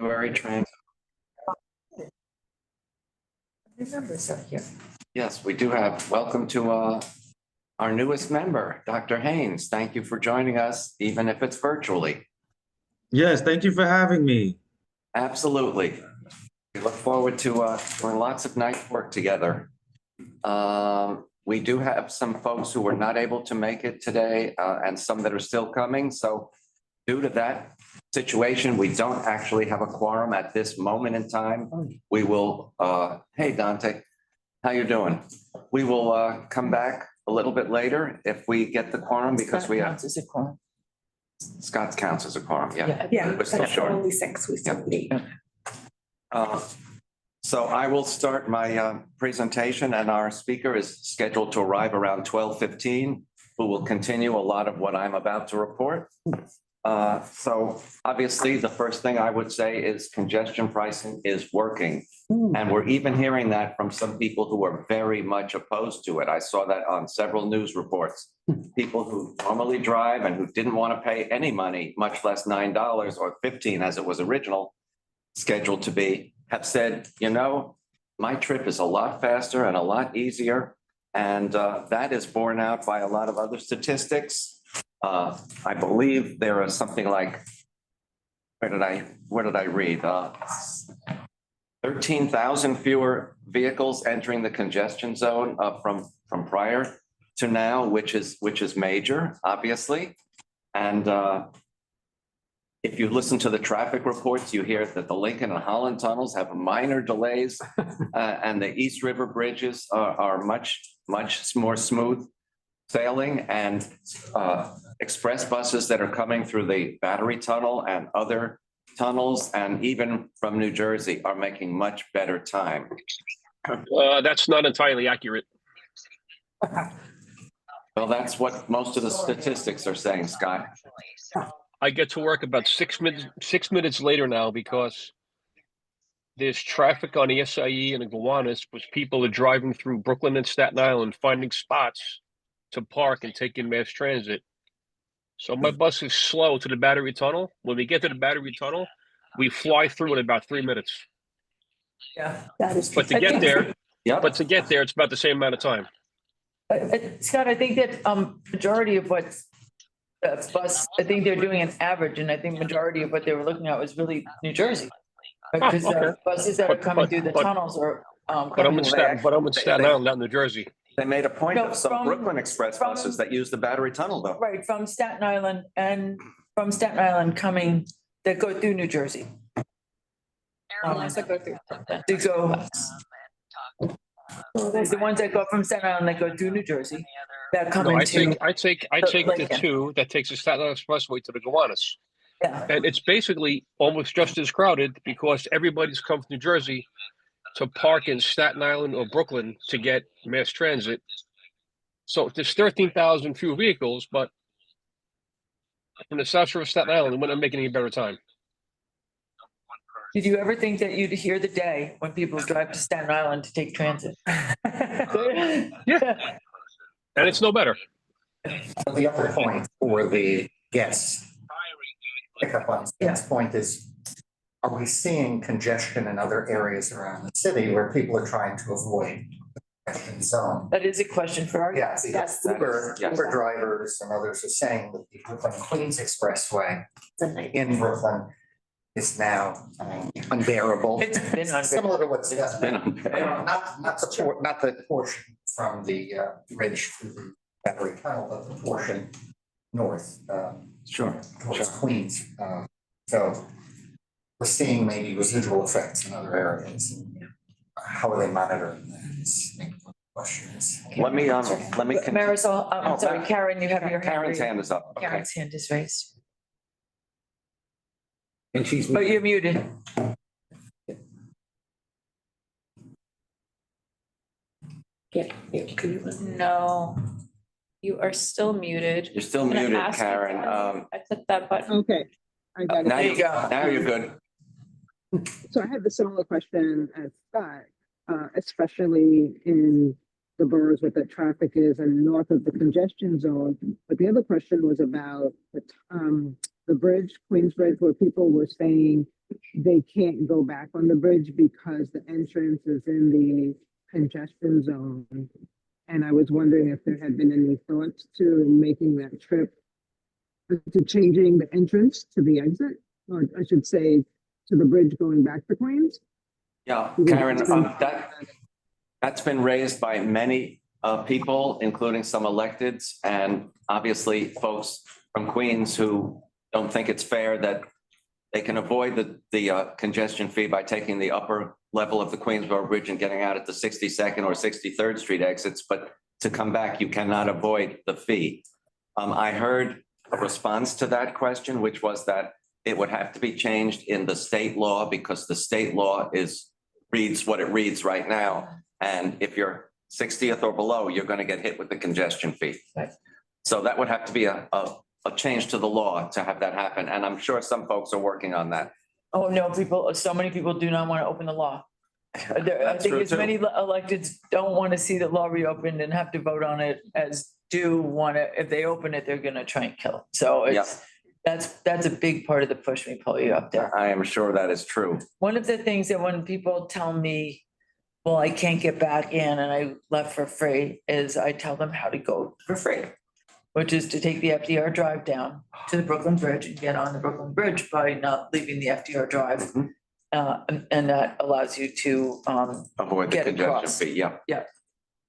Very trans. Members are here. Yes, we do have. Welcome to our newest member, Dr. Haynes. Thank you for joining us, even if it's virtually. Yes, thank you for having me. Absolutely. We look forward to doing lots of nice work together. We do have some folks who were not able to make it today and some that are still coming. So due to that situation, we don't actually have a quorum at this moment in time. We will, hey, Dante, how you doing? We will come back a little bit later if we get the quorum because we have. Is a quorum. Scott's counts as a quorum, yeah. Yeah, We're still but short. only 6, we still need 8. So I will start my presentation, and our speaker is scheduled to arrive around 12:15, who will continue a lot of what I'm about to report. So obviously, the first thing I would say is congestion pricing is working. And we're even hearing that from some people who are very much opposed to it. I saw that on several news reports. People who normally drive and who didn't want to pay any money, much less $9 or $15 as it was original scheduled to be, have said, you know, my trip is a lot faster and a lot easier. And that is borne out by a lot of other statistics. I believe there is something like, where did I read? 13,000 fewer vehicles entering the congestion zone from prior to now, which is major, obviously. And if you listen to the traffic reports, you hear that the Lincoln and Holland tunnels have minor delays and the East River bridges are much more smooth sailing, and express buses that are coming through the Battery Tunnel and other tunnels and even from New Jersey are making much better time. That's not entirely accurate. Well, that's what most of the statistics are saying, Scott. I get to work about 6 minutes later now because there's traffic on the SIE and the Gowanus, which people are driving through Brooklyn and Staten Island, finding spots to park and take in mass transit. So my bus is slow to the Battery Tunnel. When we get to the Battery Tunnel, we fly through in about 3 minutes. Yeah. That is. But to get there, Yeah. it's about the same amount of time. Scott, I think that majority of what's bus, I think they're doing an average, and I think majority of what they were looking at was really New Jersey. Because okay. buses that are coming through the tunnels are. But I'm in Staten Island, not New Jersey. They made a point No, of some from- Brooklyn Express from- buses that use the Battery Tunnel though. Right, from Staten Island and from Staten Island coming, that go through New Jersey. Airlines that go through. They go, the ones that go from Staten Island, that go through New Jersey, that come No, I into, take the Lincoln. 2 that takes the Staten Island Expressway to the Gowanus. yeah, And it's basically almost just as crowded because everybody's come from New Jersey to park in Staten Island or Brooklyn to get mass transit. So there's 13,000 fewer vehicles, but from the South Shore of Staten Island, we're not making any better time. did you ever think that you'd hear the day when people drive to Staten Island to take transit? Yeah. And it's no better. The other point for the guests, pick up on Scott's point is, are we seeing congestion in other areas around the city where people are trying to avoid the congestion zone? That is a question for our. Yeah, Yes. Uber Yes. drivers and others are saying that the Brooklyn Queens Expressway It's a night. in Brooklyn is now unbearable. It's been unbearable. Similar to what's been unbearable. not the portion from the bridge to the Battery Tunnel, but the portion north Sure. towards Queens. So we're seeing maybe residual effects in other areas. How are they monitoring that? Is the question is. Let me continue. Marisol, I'm Oh, sorry, Karen, you have your hand Karen's raised. hand is up. Okay. Karen's hand is raised, And she's. but you're muted. Yeah. Can you? No, you are still muted. You're still I'm gonna muted, ask you, Karen. I clicked that button. Okay, I got Now it. you go. now you're good. So I have a similar question as Scott, especially in the boroughs where the traffic is and north of the congestion zone. But the other question was about the the bridge, Queensbridge, where people were saying they can't go back on the bridge because the entrance is in the congestion zone. And I was wondering if there had been any thoughts to making that trip, to changing the entrance to the exit, or I should say, to the bridge going back to Queens. Yeah, Karen, that's been raised by many people, including some electeds, and obviously folks from Queens who don't think it's fair that they can avoid the congestion fee by taking the upper level of the Queensboro Bridge and getting out at the 62nd or 63rd Street exits, but to come back, you cannot avoid the fee. I heard a response to that question, which was that it would have to be changed in the state law because the state law reads what it reads right now. And if you're 60th or below, you're going to get hit with the congestion fee. Right. So that would have to be a change to the law to have that happen. And I'm sure some folks are working on that. Oh, no, so many people do not want to open the law. I That's think true, as too. many electeds don't want to see the law reopened and have to vote on it as do want to, if they open it, they're going to try and kill it. So that's a big part of the push we pull you up there. I am sure that is true. One of the things that when people tell me, well, I can't get back in and I left for free, is I tell them how to go for free, which is to take the FDR drive down to the Brooklyn Bridge and get on the Brooklyn Bridge by not leaving the FDR drive. Mhm. And that allows you to Avoid the Get congestion across. fee, yeah. Yeah.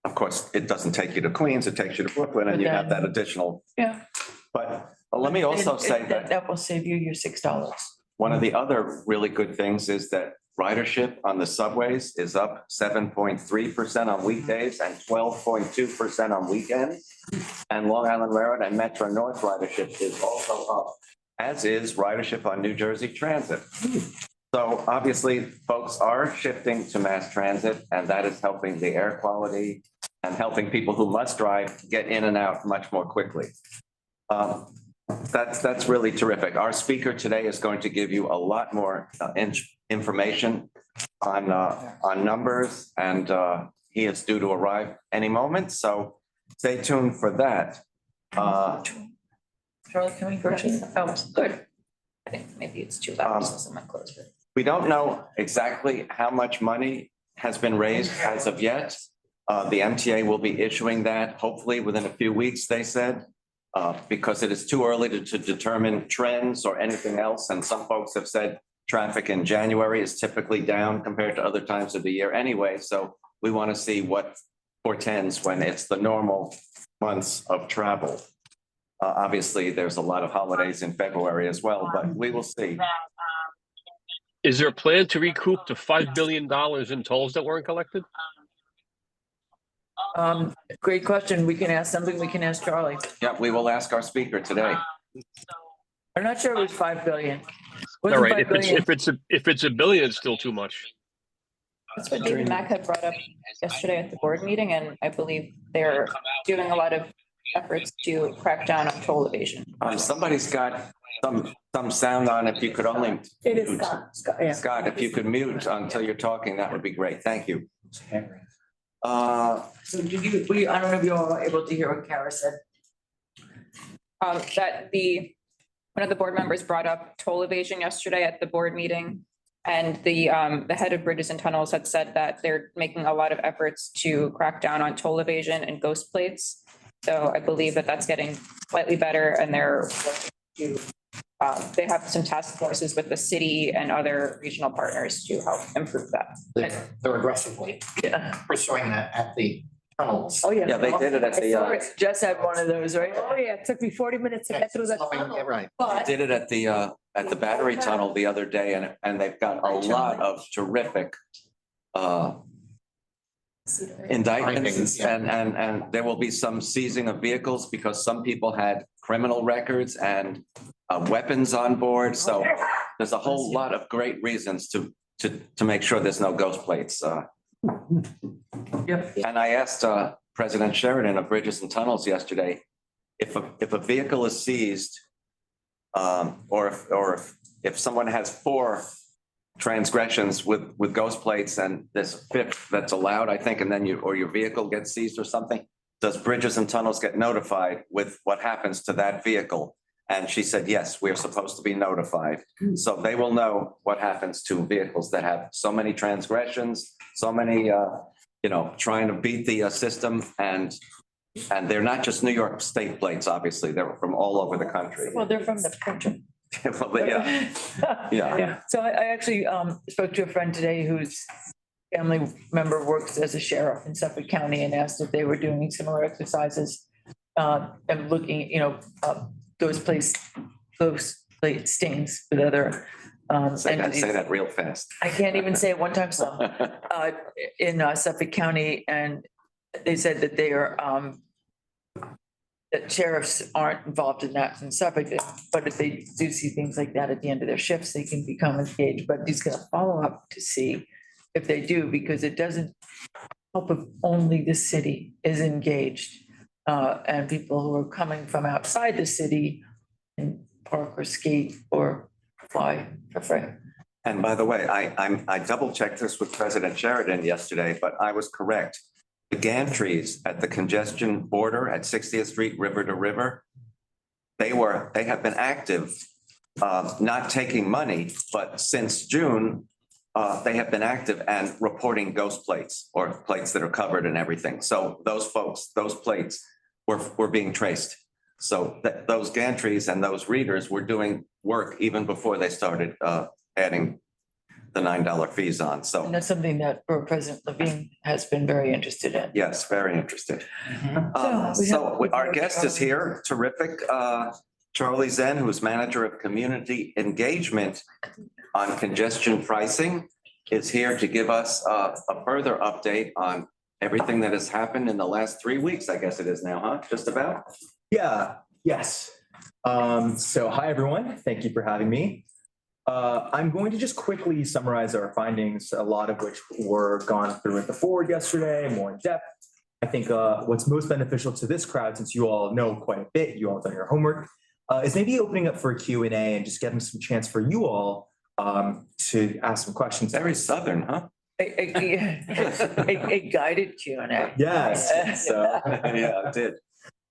Of course, it doesn't take you to Queens, it takes you to Brooklyn and But you have then- that additional. Yeah. But let me also say that That will save you your $6. one of the other really good things is that ridership on the subways is up 7.3% on weekdays and 12.2% on weekends. And Long Island Railroad and Metro North ridership is also up, as is ridership on New Jersey Transit. So obviously, folks are shifting to mass transit, and that is helping the air quality and helping people who must drive get in and out much more quickly. That's really terrific. Our speaker today is going to give you a lot more information on numbers, and he is due to arrive any moment. So stay tuned for that. Charlie, can we go to? Oh, good. I think maybe it's too loud, so someone close it. We don't know exactly how much money has been raised as of yet. The MTA will be issuing that hopefully within a few weeks, they said, because it is too early to determine trends or anything else. And some folks have said traffic in January is typically down compared to other times of the year anyway. So we want to see what portends when it's the normal months of travel. Obviously, there's a lot of holidays in February as well, but we will see. Is there a plan to recoup the $5 billion in tolls that weren't collected? Great question. We can ask something, we can ask Charlie. Yeah, we will ask our speaker today. I'm not sure it was 5 billion. All Wasn't right, 5 if billion. it's a billion, it's still too much. That's what David Mack had brought up yesterday at the board meeting, and I believe they're doing a lot of efforts to crack down on toll evasion. Somebody's got some sound on. If you could only. It is Scott. Scott, yeah. Scott, if you could mute until you're talking, that would be great. Thank you. So did you, I don't know if you all were able to hear what Kara said. That one of the board members brought up toll evasion yesterday at the board meeting. And the head of Bridges and Tunnels had said that they're making a lot of efforts to crack down on toll evasion and ghost plates. So I believe that that's getting slightly better, and they're working to, they have some task forces with the city and other regional partners to help improve that. They're aggressively pursuing that at the tunnels. Oh, yeah. Yeah, they did it at the, Jess had one of those, right? Oh, yeah, it took me 40 minutes to get through the tunnel. Yeah, right. But did it at the battery tunnel the other day, and they've got a lot of terrific indictments, and there will be some seizing of vehicles because some people had criminal records and weapons on board. So there's a whole lot of great reasons to make sure there's no ghost plates. Yep. And I asked President Sheridan of Bridges and Tunnels yesterday, if a vehicle is seized, or if someone has 4 transgressions with ghost plates and there's a 5th that's allowed, I think, and then your vehicle gets seized or something, does Bridges and Tunnels get notified with what happens to that vehicle? And she said, yes, we're supposed to be notified. So they will know what happens to vehicles that have so many transgressions, so many, trying to beat the system. And they're not just New York state plates, obviously. They're from all over the country. Well, they're from the country. Well, yeah, yeah. Yeah, so I actually spoke to a friend today whose family member works as a sheriff in Suffolk County and asked if they were doing similar exercises. And looking, those plate stings with other Say entities. that real fast. I can't even say it one time slow. In Suffolk County, and they said that they are that sheriffs aren't involved in that in Suffolk, but if they do see things like that at the end of their shifts, they can become engaged. But he's gonna follow up to see if they do, because it doesn't help if only the city is engaged. And people who are coming from outside the city and park or skate or fly for free. And by the way, I double checked this with President Sheridan yesterday, but I was correct. The gantries at the congestion border at 60th Street, river to river, they have been active, not taking money, but since June, they have been active and reporting ghost plates or plates that are covered and everything. So those folks, those plates were being traced. So those gantries and those readers were doing work even before they started adding the $9 fees on. And So that's something that President Levine has been very interested in. yes, very interested. we So have- our guest is here, terrific. Charlie Zen, who's manager of community engagement on congestion pricing, is here to give us a further update on everything that has happened in the last 3 weeks, I guess it is now, huh? Just about? Yeah, yes. So hi, everyone. Thank you for having me. I'm going to just quickly summarize our findings, a lot of which were gone through at the forward yesterday, more in depth. I think what's most beneficial to this crowd, since you all know quite a bit, you all done your homework, is maybe opening up for a Q&A and just getting some chance for you all to ask some questions. Very Southern, huh? A guided Q&A. Yes. So, Yeah, it did.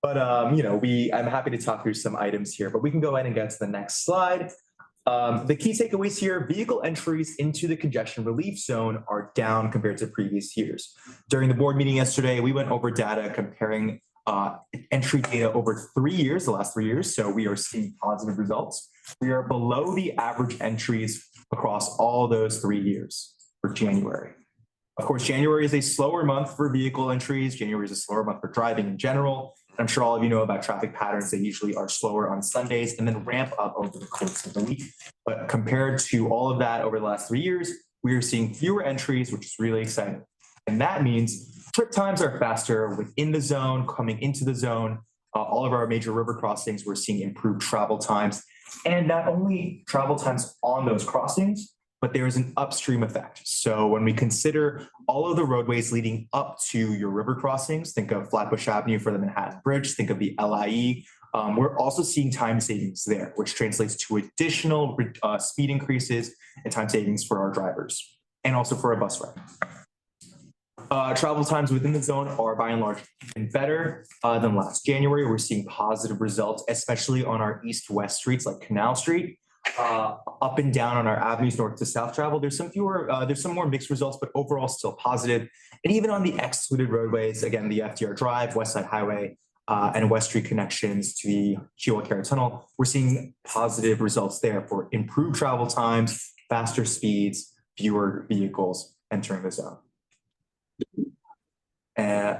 but I'm happy to talk through some items here, but we can go ahead and get to the next slide. The key takeaways here: vehicle entries into the congestion relief zone are down compared to previous years. During the board meeting yesterday, we went over data comparing entry data over 3 years, the last 3 years. So we are seeing positive results. We are below the average entries across all those 3 years for January. Of course, January is a slower month for vehicle entries. January is a slower month for driving in general. I'm sure all of you know about traffic patterns. They usually are slower on Sundays and then ramp up over the course of the week. But compared to all of that over the last 3 years, we are seeing fewer entries, which is really exciting. And that means trip times are faster within the zone, coming into the zone. All of our major river crossings, we're seeing improved travel times. And not only travel times on those crossings, but there is an upstream effect. So when we consider all of the roadways leading up to your river crossings, think of Flatbush Avenue for the Manhattan Bridge, think of the LIE, we're also seeing time savings there, which translates to additional speed increases and time savings for our drivers and also for our bus riders. Travel times within the zone are by and large even better than last January. We're seeing positive results, especially on our east-west streets like Canal Street. Up and down on our avenues north to south travel, there's some more mixed results, but overall still positive. And even on the excluded roadways, again, the FDR Drive, West Side Highway, and West Street connections to the Chillicothe Tunnel, we're seeing positive results there for improved travel times, faster speeds, fewer vehicles entering the zone.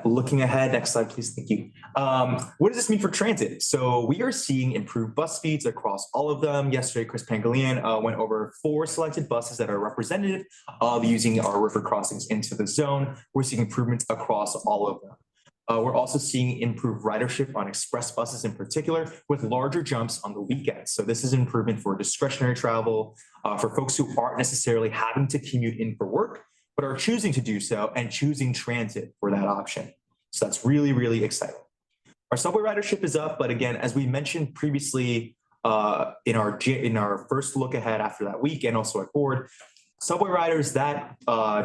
Looking ahead, next slide, please. Thank you. What does this mean for transit? So we are seeing improved bus speeds across all of them. Yesterday, Chris Pangolian went over 4 selected buses that are representative of using our river crossings into the zone. We're seeing improvements across all of them. We're also seeing improved ridership on express buses in particular, with larger jumps on the weekends. So this is an improvement for discretionary travel, for folks who aren't necessarily having to commute in for work, but are choosing to do so and choosing transit for that option. So that's really, really exciting. Our subway ridership is up, but again, as we mentioned previously in our first look ahead after that week and also at board, subway riders, that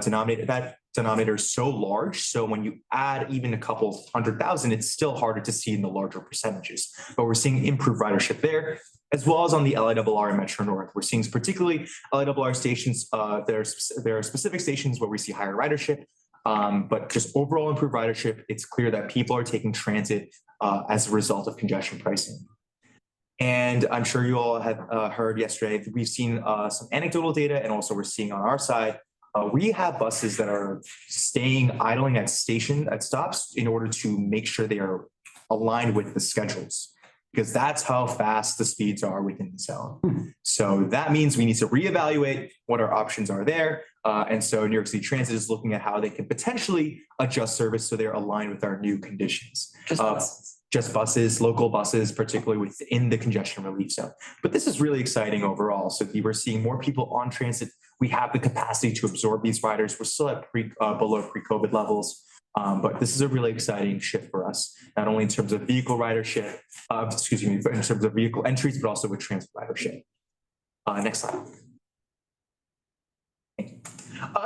denominator is so large. So when you add even a couple 100,000, it's still harder to see in the larger percentages. But we're seeing improved ridership there, as well as on the LIRR and Metro North. We're seeing particularly LIRR stations, there are specific stations where we see higher ridership. But just overall improved ridership, it's clear that people are taking transit as a result of congestion pricing. And I'm sure you all have heard yesterday, we've seen some anecdotal data, and also we're seeing on our side, we have buses that are staying idling at stops in order to make sure they are aligned with the schedules, because that's how fast the speeds are within the zone. So that means we need to reevaluate what our options are there. And so New York City Transit is looking at how they can potentially adjust service so they're aligned with our new conditions. Just buses, local buses, particularly within the congestion relief zone. But this is really exciting overall. So we're seeing more people on transit. We have the capacity to absorb these riders. We're still at below pre-COVID levels. But this is a really exciting shift for us, not only in terms of vehicle ridership, but in terms of vehicle entries, but also with transit ridership. Next slide.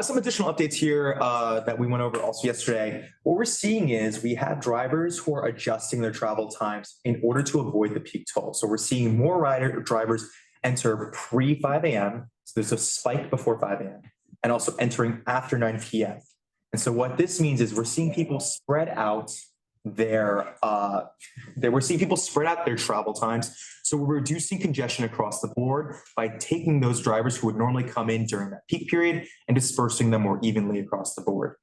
Some additional updates here that we went over also yesterday. What we're seeing is we have drivers who are adjusting their travel times in order to avoid the peak toll. So we're seeing more drivers enter pre-5 a.m. So there's a spike before 5 a.m. and also entering after 9 p.m. And so what this means is we're seeing people spread out their travel times. So we're reducing congestion across the board by taking those drivers who would normally come in during that peak period and dispersing them more evenly across the board.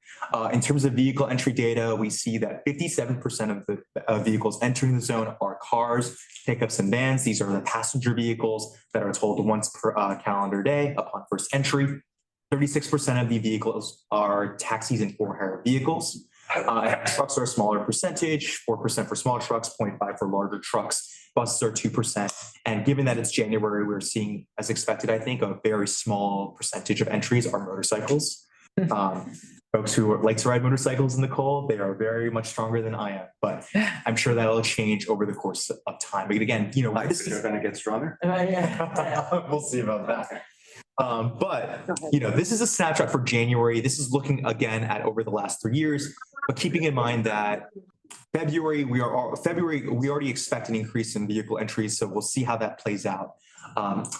In terms of vehicle entry data, we see that 57% of the vehicles entering the zone are cars, pickups, and vans. These are the passenger vehicles that are tolled once per calendar day upon first entry. 36% of the vehicles are taxis and for-hire vehicles. Trucks are a smaller percentage, 4% for small trucks, 0.5% for larger trucks. Buses are 2%. And given that it's January, we're seeing, as expected, I think, a very small percentage of entries are motorcycles. Folks who like to ride motorcycles in the cold, they are very much stronger than I am. But I'm sure that'll change over the course of time. But again, this is going to get stronger. We'll see about that. But this is a snapshot for January. This is looking again at over the last 3 years, but keeping in mind that February, we already expect an increase in vehicle entries. So we'll see how that plays out.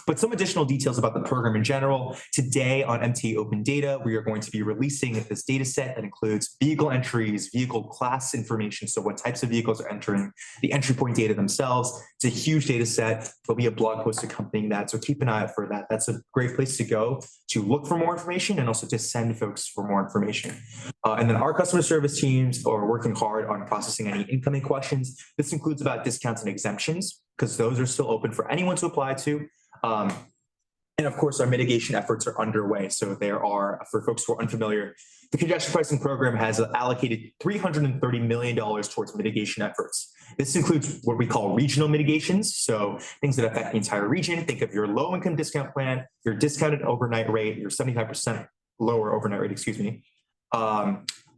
But some additional details about the program in general. Today on MTA Open Data, we are going to be releasing this data set that includes vehicle entries, vehicle class information, so what types of vehicles are entering, the entry point data themselves. It's a huge data set. There'll be a blog post accompanying that, so keep an eye out for that. That's a great place to go to look for more information and also to send folks for more information. And then our customer service teams are working hard on processing any incoming questions. This includes about discounts and exemptions, because those are still open for anyone to apply to. And of course, our mitigation efforts are underway. So there are, for folks who are unfamiliar, the congestion pricing program has allocated $330 million towards mitigation efforts. This includes what we call regional mitigations. So things that affect the entire region. Think of your low income discount plan, your discounted overnight rate, your 75% lower overnight rate,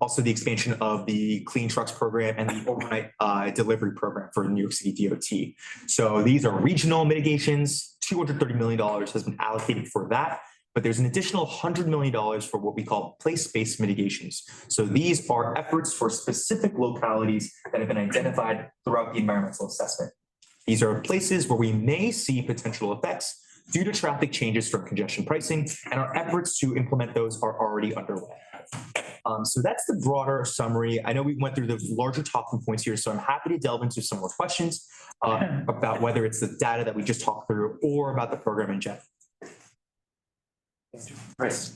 also the expansion of the Clean Trucks program and the overnight delivery program for New York City DOT. So these are regional mitigations. $230 million has been allocated for that, but there's an additional $100 million for what we call place-based mitigations. So these are efforts for specific localities that have been identified throughout the environmental assessment. These are places where we may see potential effects due to traffic changes from congestion pricing, and our efforts to implement those are already underway. So that's the broader summary. I know we went through the larger talking points here, so I'm happy to delve into some more questions about whether it's the data that we just talked through or about the program in general. Chris.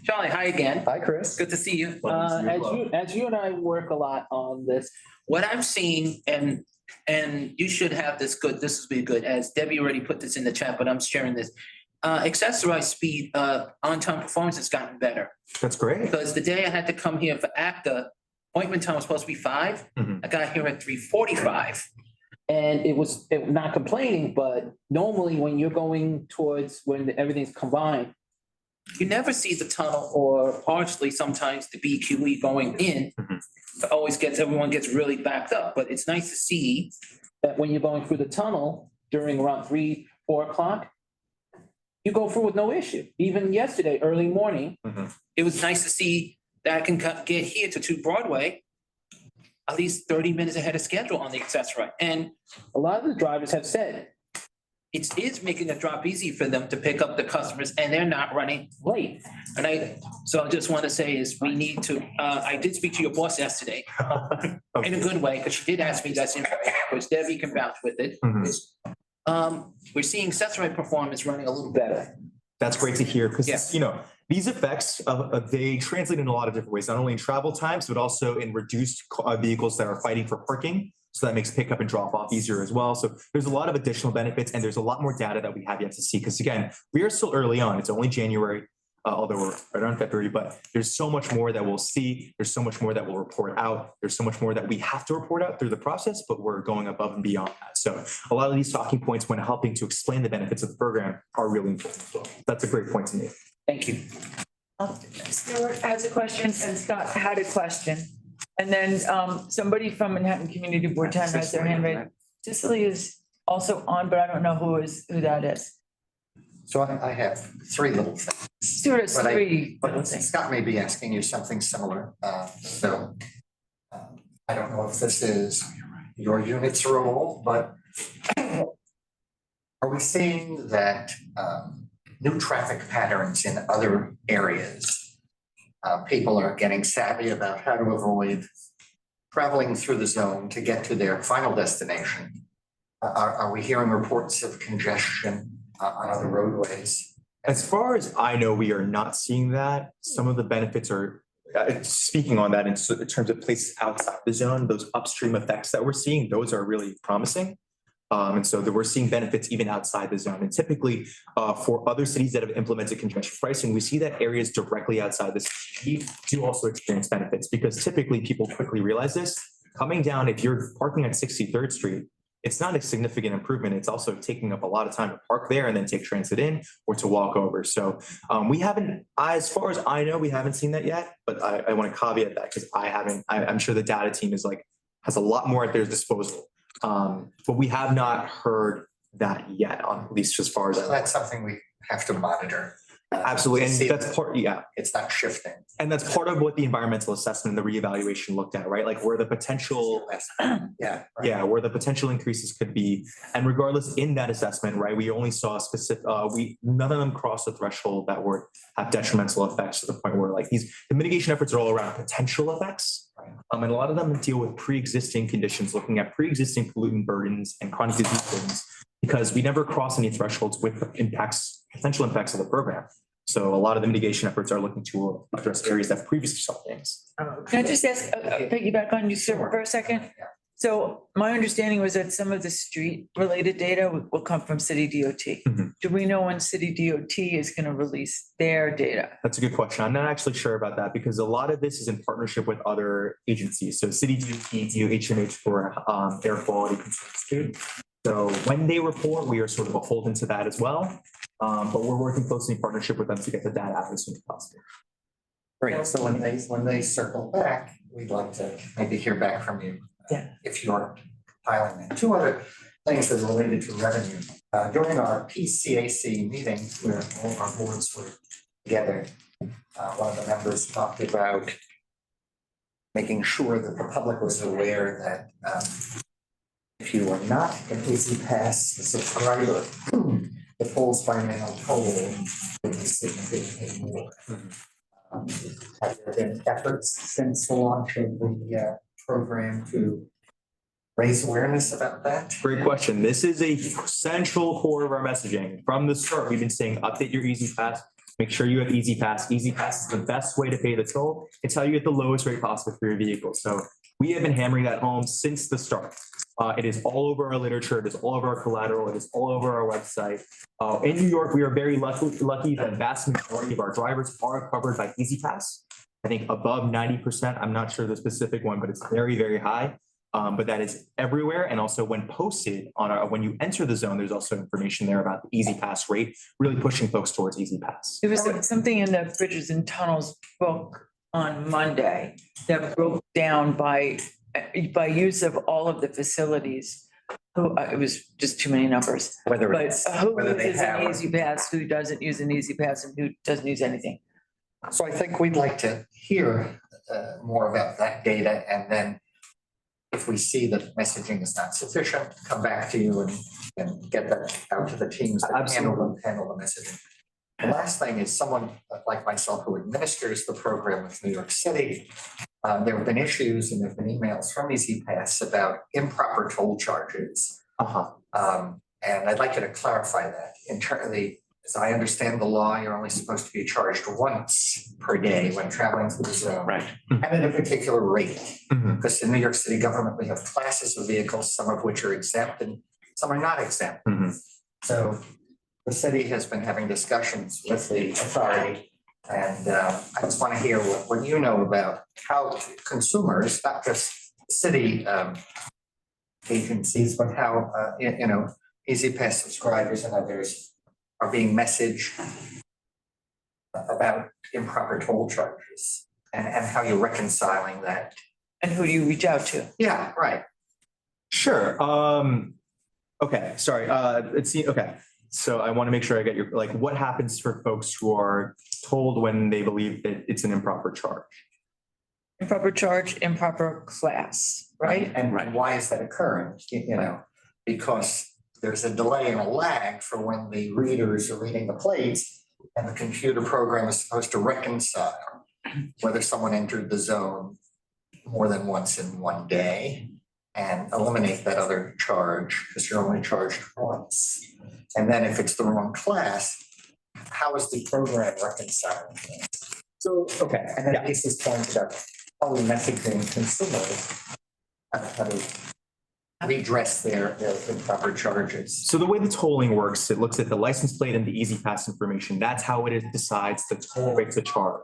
Charlie, hi again. Hi, Chris. Good to see you. Welcome to you. As you and I work a lot on this, what I'm seeing, and you should have this good, this will be good, as Debbie already put this in the chat, but I'm sharing this. Accessorized speed, on-time performance has gotten better. That's great. Because the day I had to come here for ACTA, appointment time was supposed to be 5. I got here at 3:45. And it was not complaining, but normally when you're going towards when everything's combined, you never see the tunnel or partially sometimes the BQE going in. It everyone gets really backed up, but it's nice to see that when you're going through the tunnel during around 3-4 o'clock, you go through with no issue. Even yesterday, early morning, Mhm. it was nice to see that I can get here to 2 Broadway at least 30 minutes ahead of schedule on the access road. And a lot of the drivers have said it is making the drop easy for them to pick up the customers and they're not running late. And so I just want to say is we need to, I did speak to your boss yesterday in a good way, because she did ask me that, because Debbie can vouch with it. We're seeing accessory performance running a little better. That's great to hear because, Yes. you know, these effects, they translate in a lot of different ways, not only in travel times, but also in reduced vehicles that are fighting for parking. So that makes pickup and drop off easier as well. So there's a lot of additional benefits and there's a lot more data that we have yet to see. Because again, we are still early on. It's only January, although we're right around February, but there's so much more that we'll see. There's so much more that we'll report out. There's so much more that we have to report out through the process, but we're going above and beyond that. So a lot of these talking points when helping to explain the benefits of the program are really important. So that's a great point to make. Thank you. Stuart has a question and Scott had a question. And then somebody from Manhattan Community Board 10 has their hand raised. Cicely is also on, but I don't know who that is. So I have 3 little things. Stuart has But 3 little But things. Scott may be asking you something similar. I don't know if this is your unit's role, but are we seeing that new traffic patterns in other areas? People are getting savvy about how to avoid traveling through the zone to get to their final destination. Are we hearing reports of congestion on other roadways? As far as I know, we are not seeing that. Some of the benefits are, speaking on that in terms of places outside the zone, those upstream effects that we're seeing, those are really promising. And so that we're seeing benefits even outside the zone. And typically for other cities that have implemented congestion pricing, we see that areas directly outside the city do also experience benefits because typically people quickly realize this. Coming down, if you're parking at 63rd Street, it's not a significant improvement. It's also taking up a lot of time to park there and then take transit in or to walk over. So we haven't, as far as I know, we haven't seen that yet, but I want to caveat that because I'm sure the data team has a lot more at their disposal. But we have not heard that yet, at least as far as So that's something we have to monitor. Absolutely, and that's part, It's not shifting. and that's part of what the environmental assessment and the reevaluation looked at, right? Like where the potential, Yeah. right. yeah, where the potential increases could be. And regardless, in that assessment, right, we only saw specific, none of them crossed the threshold that would have detrimental effects to the point where like the mitigation efforts are all around potential effects. And a lot of them deal with pre-existing conditions, looking at pre-existing pollutant burdens and chronic disease burdens, because we never cross any thresholds with potential impacts of the program. So a lot of the mitigation efforts are looking to address areas that previously saw things. Can I just ask, piggyback on you, sir, for a second? So my understanding was that some of the street related data will come from city DOT. Mhm. Do we know when city DOT is going to release their data? That's a good question. I'm not actually sure about that because a lot of this is in partnership with other agencies. So City DOT, DOH for air quality concerns too. So when they report, we are sort of beholden to that as well. But we're working closely in partnership with them to get the data out as soon as possible. Great. So when they circle back, we'd like to maybe hear back from you. Yeah. If you're filing that. 2 other things that are related to revenue. During our PCAC meeting where all our boards were together, one of the members talked about making sure that the public was aware that if you are not an Easy Pass subscriber, the tolls by mail toll would be significantly more. Have there been efforts since the launch of the program to raise awareness about that? Great question. This is a central core of our messaging. From the start, we've been saying update your Easy Pass. Make sure you have Easy Pass. Easy Pass is the best way to pay the toll. It's how you get the lowest rate possible for your vehicle. So we have been hammering that home since the start. It is all over our literature. It is all over our collateral. It is all over our website. In New York, we are very lucky that the vast majority of our drivers are covered by Easy Pass. I think above 90%. I'm not sure the specific one, but it's very, very high. But that is everywhere. And also when posted when you enter the zone, there's also information there about the Easy Pass rate, really pushing folks towards Easy Pass. There was something in the Bridges and Tunnels book on Monday that broke down by use of all of the facilities, it was just too many numbers. Whether But it's, who whether they uses an have. easy pass, who doesn't use an easy pass, and who doesn't use anything? So I think we'd like to hear more about that data, and then if we see that messaging is not sufficient, come back to you and get that out to the teams that handle the messaging. The last thing is someone like myself who administers the program with New York City. There have been issues and there have been emails from EasyPass about improper toll charges. And I'd like you to clarify that internally. As I understand the law, you're only supposed to be charged once per day when traveling through the zone. Right. And at a particular rate. Mhm. Because in New York City government, we have classes of vehicles, some of which are exempt and some are not exempt. Mhm. So the city has been having discussions with the authority. And I just want to hear what you know about how consumers, not just city agencies, but how, EasyPass subscribers and others are being messaged about improper toll charges and how you're reconciling that. And who do you reach out to? Yeah, right. Sure. Okay, sorry. Okay. So I want to make sure I get your, like, what happens for folks who are told when they believe that it's an improper charge? Improper charge, improper class, right? And why is that occurring? Because there's a delay and a lag for when the readers are reading the plates and the computer program is supposed to reconcile whether someone entered the zone more than once in one day and eliminate that other charge because you're only charged once. And then if it's the wrong class, how is the program reconciling it? So, okay. And then Lisa's point about how we messaging consumers how to redress their improper charges. So the way the tolling works, it looks at the license plate and the EasyPass information. That's how it decides the toll rate to charge.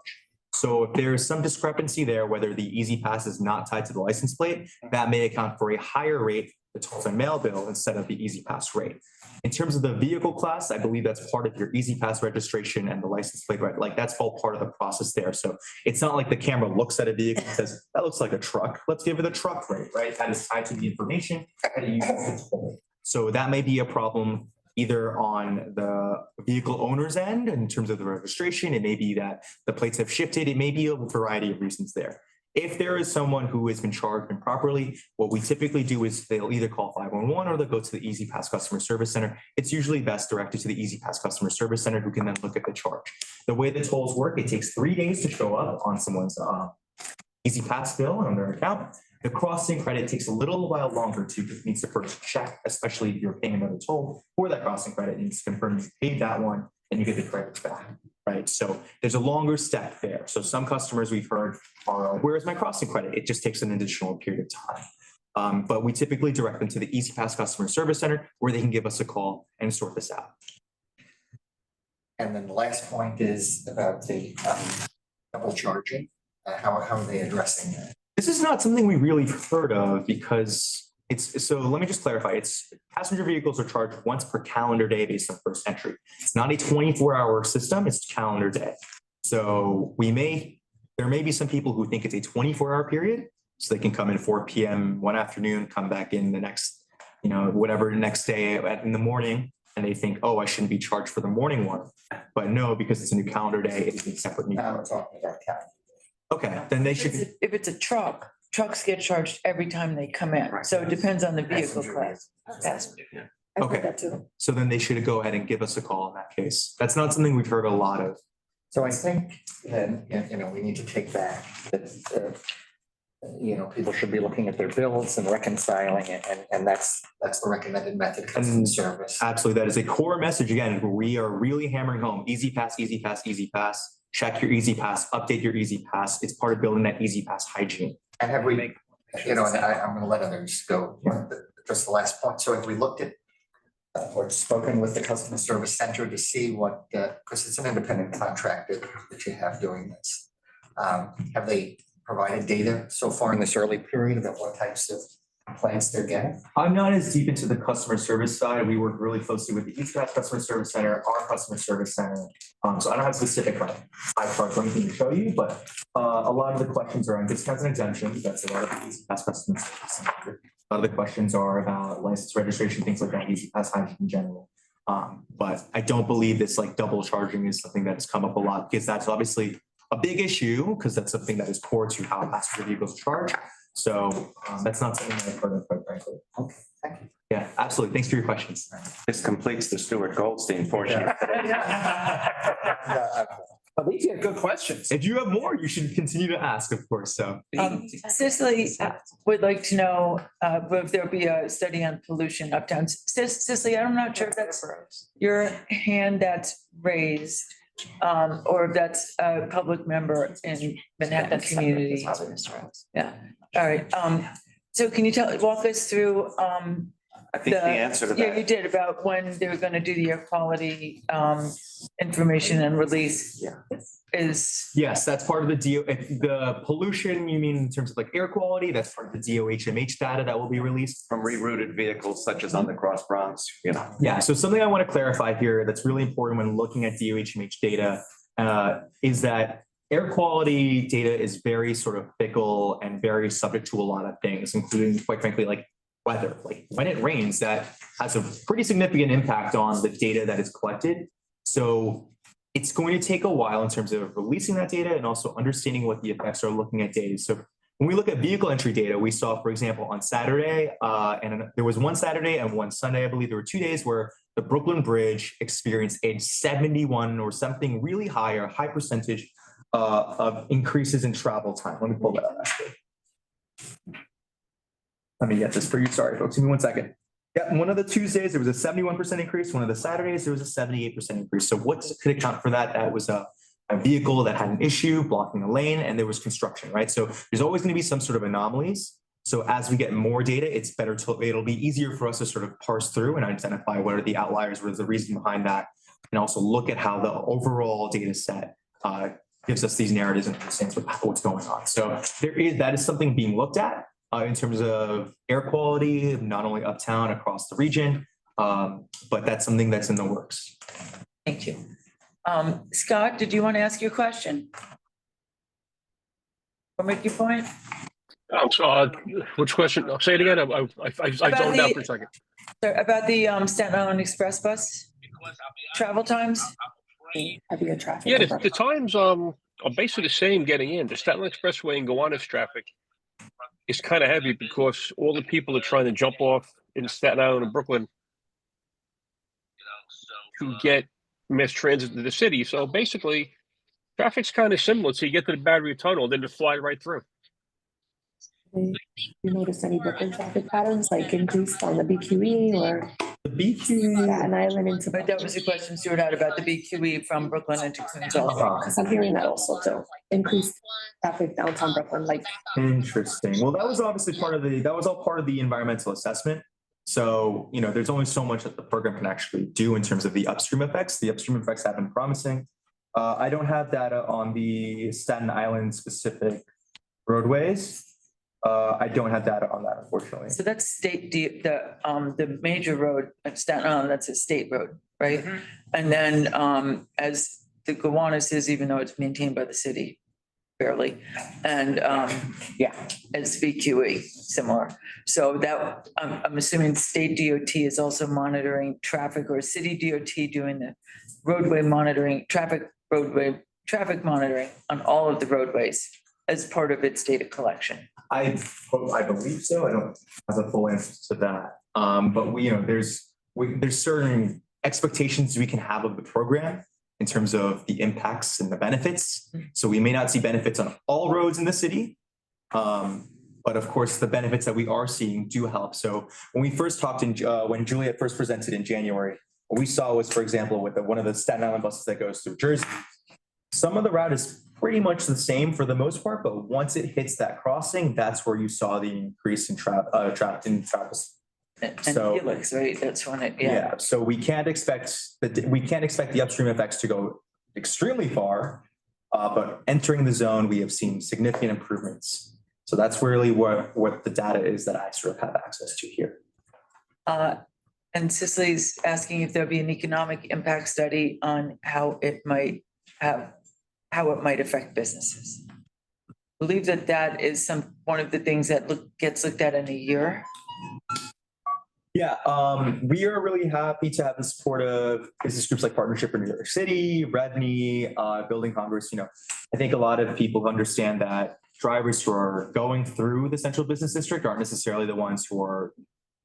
So if there is some discrepancy there, whether the EasyPass is not tied to the license plate, that may account for a higher rate, the tolls and mail bill, instead of the EasyPass rate. In terms of the vehicle class, I believe that's part of your EasyPass registration and the license plate, right? Like that's all part of the process there. So it's not like the camera looks at a vehicle and says, that looks like a truck. Let's give it a truck rate, right? That is tied to the information that you use the toll. So that may be a problem either on the vehicle owner's end in terms of the registration. It may be that the plates have shifted. It may be a variety of reasons there. If there is someone who has been charged improperly, what we typically do is they'll either call 511 or they'll go to the EasyPass Customer Service Center. It's usually best directed to the EasyPass Customer Service Center who can then look at the charge. The way the tolls work, it takes 3 days to show up on someone's EasyPass bill on their account. The crossing credit takes a little while longer too, because it needs to first check, especially if you're paying another toll for that crossing credit, it needs to confirm you paid that one and you get the credits back, right? So there's a longer step there. So some customers we've heard are, where's my crossing credit? It just takes an additional period of time. But we typically direct them to the EasyPass Customer Service Center where they can give us a call and sort this out. And then the last point is about the double charging. How are they addressing that? This is not something we really heard of because so let me just clarify. It's passenger vehicles are charged once per calendar day based on first entry. It's not a 24-hour system, it's calendar day. So there may be some people who think it's a 24-hour period. So they can come in 4 p.m. one afternoon, come back in the next, whatever next day in the morning. And they think, oh, I shouldn't be charged for the morning one. But no, because it's a new calendar day, it's a separate new. Now we're talking about calendar. Okay, then they should. If it's a truck, trucks get charged every time they come in. So it depends on the vehicle class. Passenger. I heard Okay. that too. So then they should go ahead and give us a call in that case. That's not something we've heard a lot of. So I think then, we need to take back that, people should be looking at their bills and reconciling it, and that's the recommended method of customer service. Absolutely. That is a core message. Again, we are really hammering home EasyPass, EasyPass, EasyPass. Check your EasyPass, update your EasyPass. It's part of building that EasyPass hygiene. And have we, and I'm going to let others go, just the last point. So have we looked at or spoken with the customer service center to see what, because it's an independent contractor that you have doing this. Have they provided data so far in this early period about what types of complaints they're getting? I'm not as deep into the customer service side. We work really closely with the EasyPass Customer Service Center, our customer service center. So I don't have specific high charts or anything to show you, but a lot of the questions are on discounts and exemptions. That's a lot of the EasyPass Customer Service Center. A lot of the questions are about license registration, things like that, easy pass hydrogen in general. But I don't believe this like double charging is something that has come up a lot because that's obviously a big issue because that's something that is core to how passenger vehicles charge. So that's not something that I've heard of, quite frankly. Okay, thank you. Yeah, absolutely. Thanks for your questions. This completes the Stuart Goldstein portion. But these are good questions. If you have more, you should continue to ask, of course. So Cicely would like to know, if there'll be a study on pollution uptown. Cicely, I'm not sure if that's your hand that's raised, or if that's a public member in Manhattan community. Yeah, all right. So can you walk us through, I think the answer to yeah, you that, did, about when they're gonna do the air quality, information and release is, yes, that's part of the pollution, you mean in terms of like air quality, that's part of the DOHMH data that will be released. from rerouted vehicles such as on the Cross Bronx, you know. Yeah, so something I want to clarify here that's really important when looking at DOHMH data is that air quality data is very sort of fickle and very subject to a lot of things, including, quite frankly, like weather. Like when it rains, that has a pretty significant impact on the data that is collected. So it's going to take a while in terms of releasing that data and also understanding what the effects are looking at data. So when we look at vehicle entry data, we saw, for example, on Saturday, and there was one Saturday and one Sunday, I believe there were 2 days where the Brooklyn Bridge experienced a 71 or something really high or high percentage of increases in travel time. Let me pull that up actually. Let me get this for you. Sorry, folks. Give me 1 second. Yeah, one of the Tuesdays, there was a 71% increase. One of the Saturdays, there was a 78% increase. So what could account for that? That was a vehicle that had an issue blocking a lane and there was construction, right? So there's always going to be some sort of anomalies. So as we get more data, it's better to, it'll be easier for us to sort of parse through and identify what are the outliers, what is the reason behind that, and also look at how the overall data set gives us these narratives and understands what's going on. So that is something being looked at in terms of air quality, not only uptown, across the region, but that's something that's in the works. thank you. Scott, did you want to ask your question? Or make your point? I'm sorry, which question? Say it again. I zoned out for a second. Sorry, about the Staten Island Express bus travel times? Heavier traffic. Yeah, the times are basically the same getting in. The Staten Island Expressway and Gowanus traffic is kind of heavy because all the people are trying to jump off in Staten Island and Brooklyn to get mass transit to the city. So basically, traffic's kind of similar. So you get to the Battery Tunnel, then you fly right through. You notice any different traffic patterns, like increased on the BQE or The BQ, Staten Island into? But that was the question Stuart had about the BQE from Brooklyn into Queens also. Because I'm hearing that also too, increased traffic downtown Brooklyn, like. interesting. Well, that was obviously that was all part of the environmental assessment. So, you know, there's only so much that the program can actually do in terms of the upstream effects. The upstream effects have been promising. I don't have data on the Staten Island specific roadways. I don't have data on that, unfortunately. So that's the major road at Staten Island, that's a state road, right? And then as the Gowanus is, even though it's maintained by the city, barely. And as VQE, similar. So that, I'm assuming state DOT is also monitoring traffic, or city DOT doing the roadway monitoring, traffic monitoring on all of the roadways as part of its data collection. I believe so. I don't have a full answer to that. But there's certain expectations we can have of the program in terms of the impacts and the benefits. So we may not see benefits on all roads in the city. But of course, the benefits that we are seeing do help. So when we first talked when Juliet first presented in January, what we saw was, for example, with one of the Staten Island buses that goes through Jersey, some of the route is pretty much the same for the most part, but once it hits that crossing, that's where you saw the increase in travel. And So- Helix, right? That's when it, Yeah, so we can't expect the upstream effects to go extremely far, but entering the zone, we have seen significant improvements. So that's really what the data is that I sort of have access to here. And Cicely's asking if there'll be an economic impact study on how it might affect businesses. I believe that is one of the things that gets looked at in a year. Yeah, we are really happy to have the support of business groups like Partnership for New York City, Redney, Building Congress. I think a lot of people understand that drivers who are going through the central business district aren't necessarily the ones who are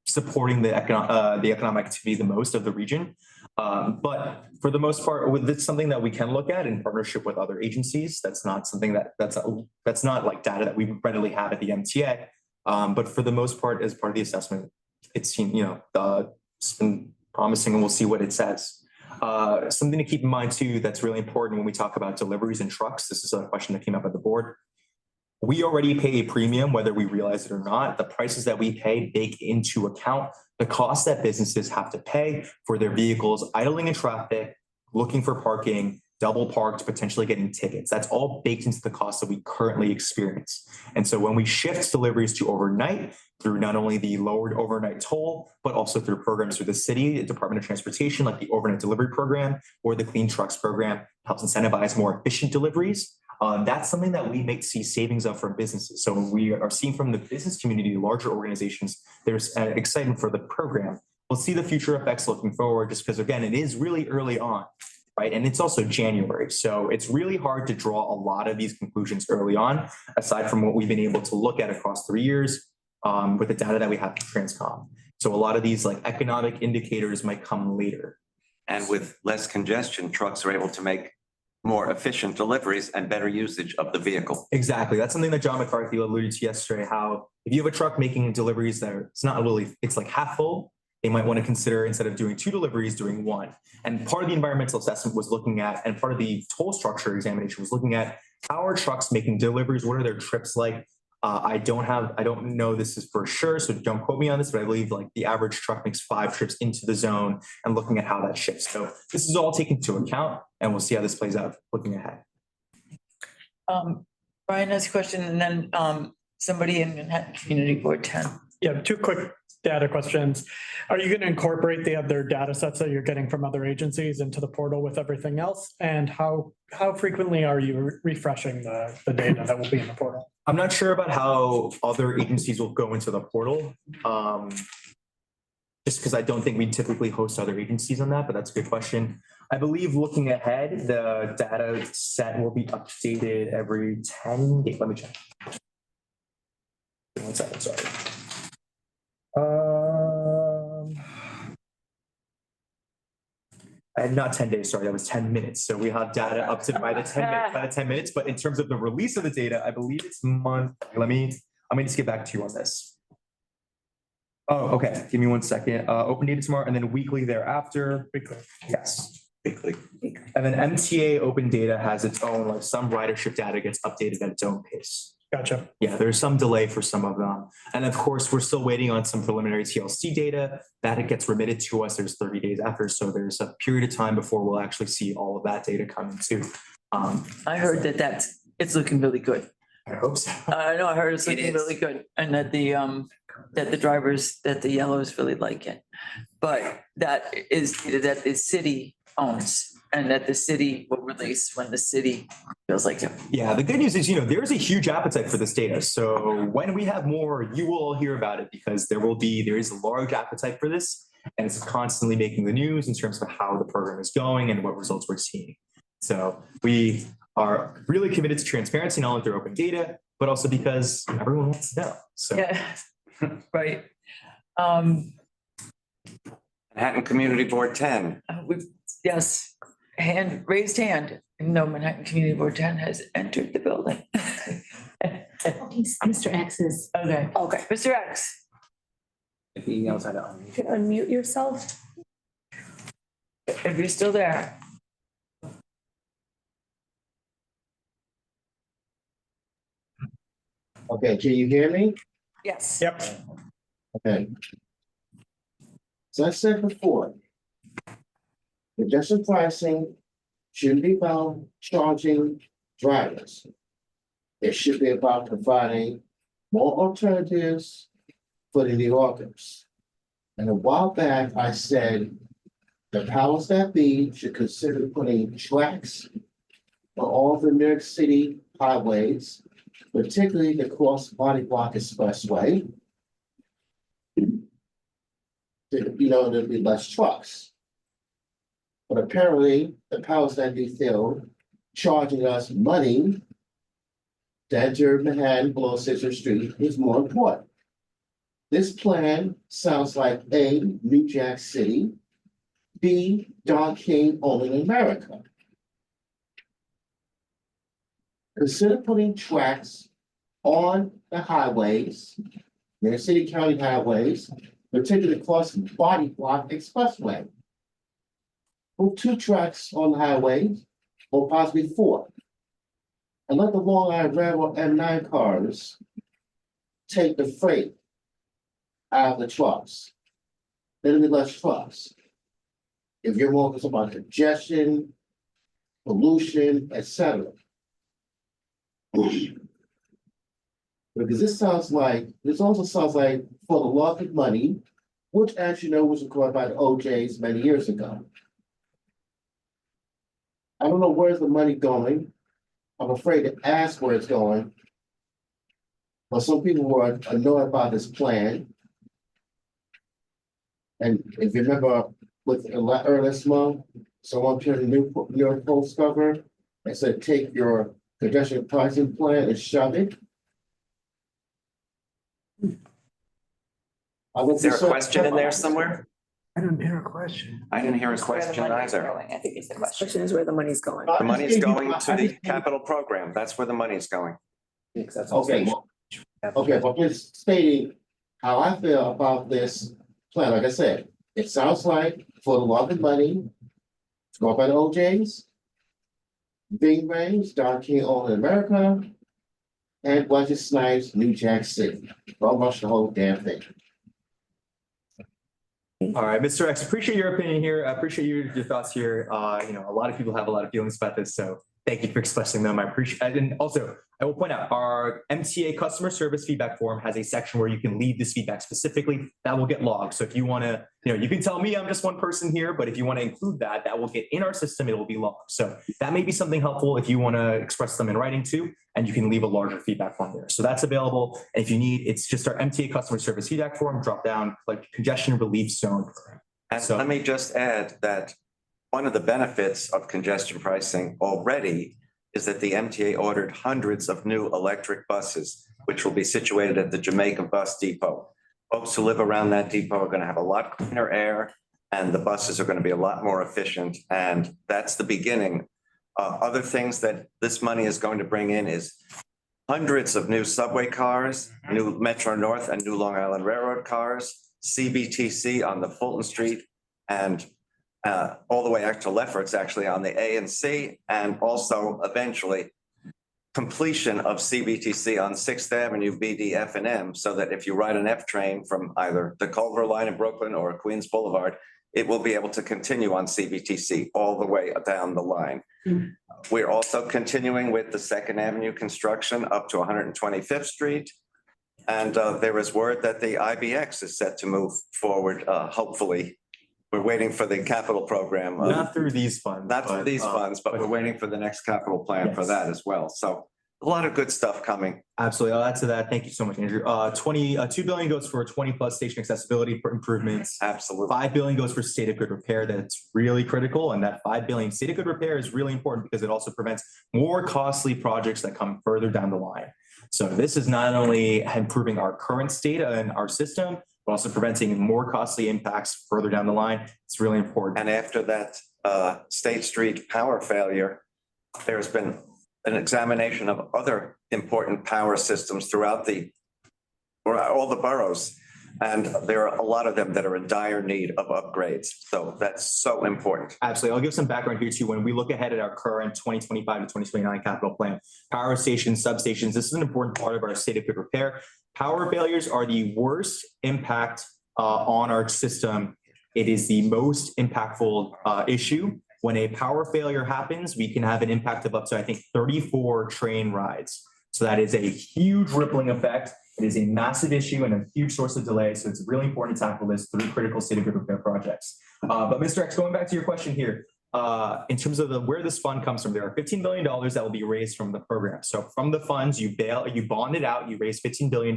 supporting the economic activity the most of the region. But for the most part, it's something that we can look at in partnership with other agencies. That's not something that's not like data that we readily have at the MTA. But for the most part, as part of the assessment, it's been promising, and we'll see what it says. Something to keep in mind too that's really important when we talk about deliveries and trucks. This is a question that came up at the board. We already pay a premium, whether we realize it or not. The prices that we pay bake into account the cost that businesses have to pay for their vehicles idling in traffic, looking for parking, double parked, potentially getting tickets. That's all baked into the cost that we currently experience. And so when we shift deliveries to overnight through not only the lowered overnight toll, but also through programs through the city, the Department of Transportation, like the overnight delivery program or the Clean Trucks program, helps incentivize more efficient deliveries. That's something that we may see savings of from businesses. So we are seeing from the business community, larger organizations, there's excitement for the program. We'll see the future effects looking forward, just because, again, it is really early on, right? And it's also January. So it's really hard to draw a lot of these conclusions early on, aside from what we've been able to look at across 3 years with the data that we have from Transcom. So a lot of these like economic indicators might come later. And with less congestion, trucks are able to make more efficient deliveries and better usage of the vehicle. Exactly. That's something that John McCarthy alluded to yesterday, how if you have a truck making deliveries that are, it's not really, it's like half full, they might want to consider, instead of doing 2 deliveries, doing 1. And part of the environmental assessment was looking at, and part of the toll structure examination was looking at how are trucks making deliveries? What are their trips like? I don't know this is for sure, so don't quote me on this, but I believe like the average truck makes 5 trips into the zone, and looking at how that shifts. So this is all taken into account, and we'll see how this plays out looking ahead. Brian has a question, and then somebody in Manhattan Community Board 10. Yeah, 2 quick data questions. Are you going to incorporate the other data sets that you're getting from other agencies into the portal with everything else? And how frequently are you refreshing the data that will be in the portal? I'm not sure about how other agencies will go into the portal. Just because I don't think we typically host other agencies on that, but that's a good question. I believe looking ahead, the data set will be updated every 10 days. Let me check. 1 second, sorry. Not 10 days, sorry, that was 10 minutes. So we have data up to by the 10 minutes, but in terms of the release of the data, I believe it's month. I'm going to just get back to you on this. Oh, okay. Give me 1 second. Open data tomorrow and then weekly thereafter. Weekly. Yes, weekly. And then MTA open data has its own, like some ridership data gets updated at its own pace. Gotcha. Yeah, there's some delay for some of them. And of course, we're still waiting on some preliminary TLC data that it gets remitted to us. There's 30 days after. So there's a period of time before we'll actually see all of that data coming too. I heard that it's looking really good. I hope so. I know, I heard it's looking really good, and that the drivers, that the yellows really like it. But that the city owns, and that the city will release when the city feels like it. Yeah, the good news is, there's a huge appetite for this data. So when we have more, you will all hear about it, because there is a large appetite for this, and it's constantly making the news in terms of how the program is going and what results we're seeing. So we are really committed to transparency, not only through open data, but also because everyone wants to know. So Yeah, right. Manhattan Community Board 10. Yes, raised hand. No, Manhattan Community Board 10 has entered the building. Mr. X is. Okay, Mr. X. You can unmute yourself. If you're still there. Okay, can you hear me? Yes. Yep. Okay. As I said before, congestion pricing shouldn't be about charging drivers. It should be about providing more alternatives for the New Yorkers. And a while back, I said the powers that be should consider putting tracks for all the New York City highways, particularly the Cross Body Block Expressway. there'll be less trucks. But apparently, the powers that be feel charging us money to enter Manhattan below 6th Street is more important. This plan sounds like A, New Jack City, B, Don King only in America. Consider putting tracks on the highways, near city county highways, particularly across the Body Block Expressway. Put 2 tracks on the highway, or possibly 4. And let the Long Island Railroad M9 cars take the freight out of the trucks. There'll be less trucks. If you're more concerned about congestion, pollution, etc. Because this also sounds like for the love of money, which as you know was required by the OJs many years ago. I don't know where's the money going. I'm afraid to ask where it's going. But some people were annoyed about this plan. And if you remember with earlier this month, someone put a new York Post cover and said, take your congestion pricing plan and shove it. Is there a question in there somewhere? I didn't hear a question. I didn't hear a question either. I think it's the question. Question is where the money's going. The money's going to the capital program. That's where the money's going. Okay, but just stating how I feel about this plan. Like I said, it sounds like for the love of money, to go by the OJs, Bing Range, Don King all in America, and Budget Snipes, New Jack City. Don't rush the whole damn thing. All right, Mr. X, appreciate your opinion here. I appreciate your thoughts here. A lot of people have a lot of feelings about this, so thank you for expressing them. I appreciate it. And also, I will point out our MTA customer service feedback form has a section where you can leave this feedback specifically. That will get logged. So if you want to, you can tell me I'm just one person here, but if you want to include that, that will get in our system. It will be logged. So that may be something helpful if you want to express them in writing too, and you can leave a larger feedback form there. So that's available. And if you need, it's just our MTA customer service feedback form, drop down like congestion relief zone. And So- let me just add that one of the benefits of congestion pricing already is that the MTA ordered hundreds of new electric buses, which will be situated at the Jamaica Bus Depot. Folks who live around that depot are going to have a lot cleaner air, and the buses are going to be a lot more efficient. And that's the beginning. Other things that this money is going to bring in is hundreds of new subway cars, new Metro North and new Long Island Railroad cars, CBTC on the Fulton Street, and all the way out to Lefferts, actually on the A and C, and also eventually completion of CBTC on 6th Avenue, B, D, F, and M, so that if you ride an F train from either the Culver line in Brooklyn or Queens Boulevard, it will be able to continue on CBTC all the way down the line. We're also continuing with the 2nd Avenue construction up to 125th Street. And there is word that the IBX is set to move forward, hopefully. We're waiting for the capital program. Not through these funds. Not through these funds, but we're waiting for the next capital plan for Yes. that as well. So a lot of good stuff coming. Absolutely. I'll add to that. Thank you so much, Andrew. 2 billion goes for 20+ station accessibility improvements. Absolutely. 5 billion goes for state of good repair. That's really critical. And that 5 billion state of good repair is really important because it also prevents more costly projects that come further down the line. So this is not only improving our current state and our system, but also preventing more costly impacts further down the line. It's really important. And after that State Street power failure, there's been an examination of other important power systems throughout all the boroughs. And there are a lot of them that are in dire need of upgrades. So that's so important. Absolutely. I'll give some background here too. When we look ahead at our current 2025 to 2029 capital plan, power stations, substations, this is an important part of our state of good repair. Power failures are the worst impact on our system. It is the most impactful issue. When a power failure happens, we can have an impact of up to, I think, 34 train rides. So that is a huge rippling effect. It is a massive issue and a huge source of delay. So it's really important to tackle this through critical state of good repair projects. But Mr. X, going back to your question here, in terms of where this fund comes from, there are $15 billion that will be raised from the program. So from the funds, you bond it out, you raise $15 billion.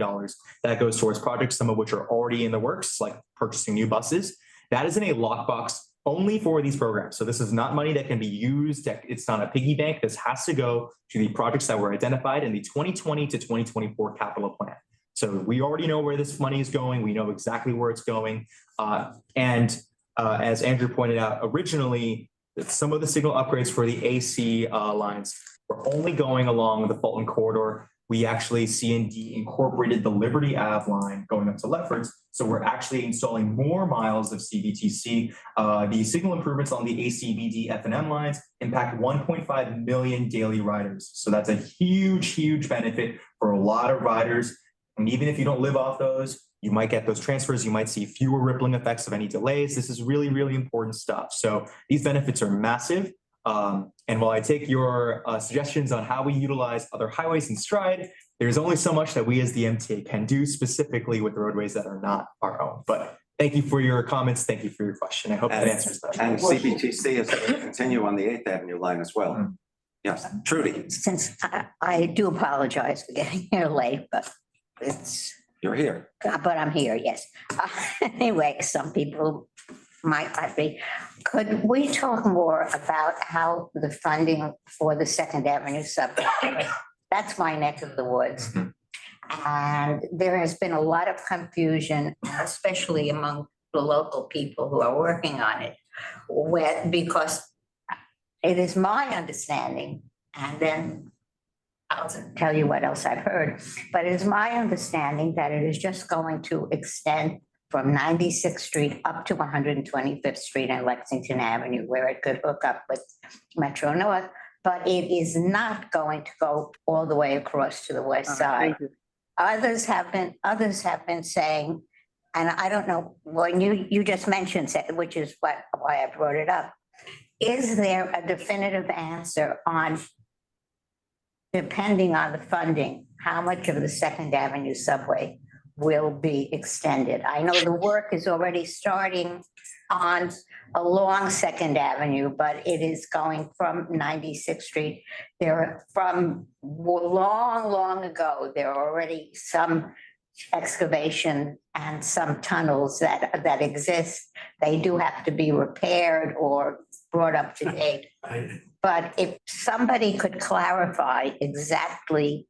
That goes towards projects, some of which are already in the works, like purchasing new buses. That is in a lockbox only for these programs. So this is not money that can be used. It's not a piggy bank. This has to go to the projects that were identified in the 2020 to 2024 capital plan. So we already know where this money is going. We know exactly where it's going. As Andrew pointed out, originally, some of the signal upgrades for the AC lines were only going along the Fulton corridor. We actually, C&D incorporated the Liberty Ave line going up to Lefferts. So we're actually installing more miles of CBTC. The signal improvements on the ACBD F&M lines impact 1.5 million daily riders. So that's a huge, huge benefit for a lot of riders. And even if you don't live off those, you might get those transfers. You might see fewer rippling effects of any delays. This is really, really important stuff. So these benefits are massive. And while I take your suggestions on how we utilize other highways in stride, there's only so much that we as the MTA can do specifically with roadways that are not our own. But thank you for your comments. Thank you for your question. I hope that answers that. And CBTC is going to continue on the 8th Avenue line as well. Yes, Trudy, Since I do apologize for getting here late, but you're here. but I'm here, yes. Anyway, some people might not be. Could we talk more about how the funding for the Second Avenue subway? That's my neck of the woods. And there has been a lot of confusion, especially among the local people who are working on it, because it is my understanding, and then I'll tell you what else I've heard, but it is my understanding that it is just going to extend from 96th Street up to 125th Street and Lexington Avenue, where it could hook up with Metro North, but it is not going to go all the way across to the west side. Others have been saying, and I don't know, when you just mentioned, which is why I brought it up, is there a definitive answer on, depending on the funding, how much of the Second Avenue subway will be extended? I know the work is already starting on along Second Avenue, but it is going from 96th Street. From long ago, there are already some excavation and some tunnels that exist. They do have to be repaired or brought up to date. But if somebody could clarify exactly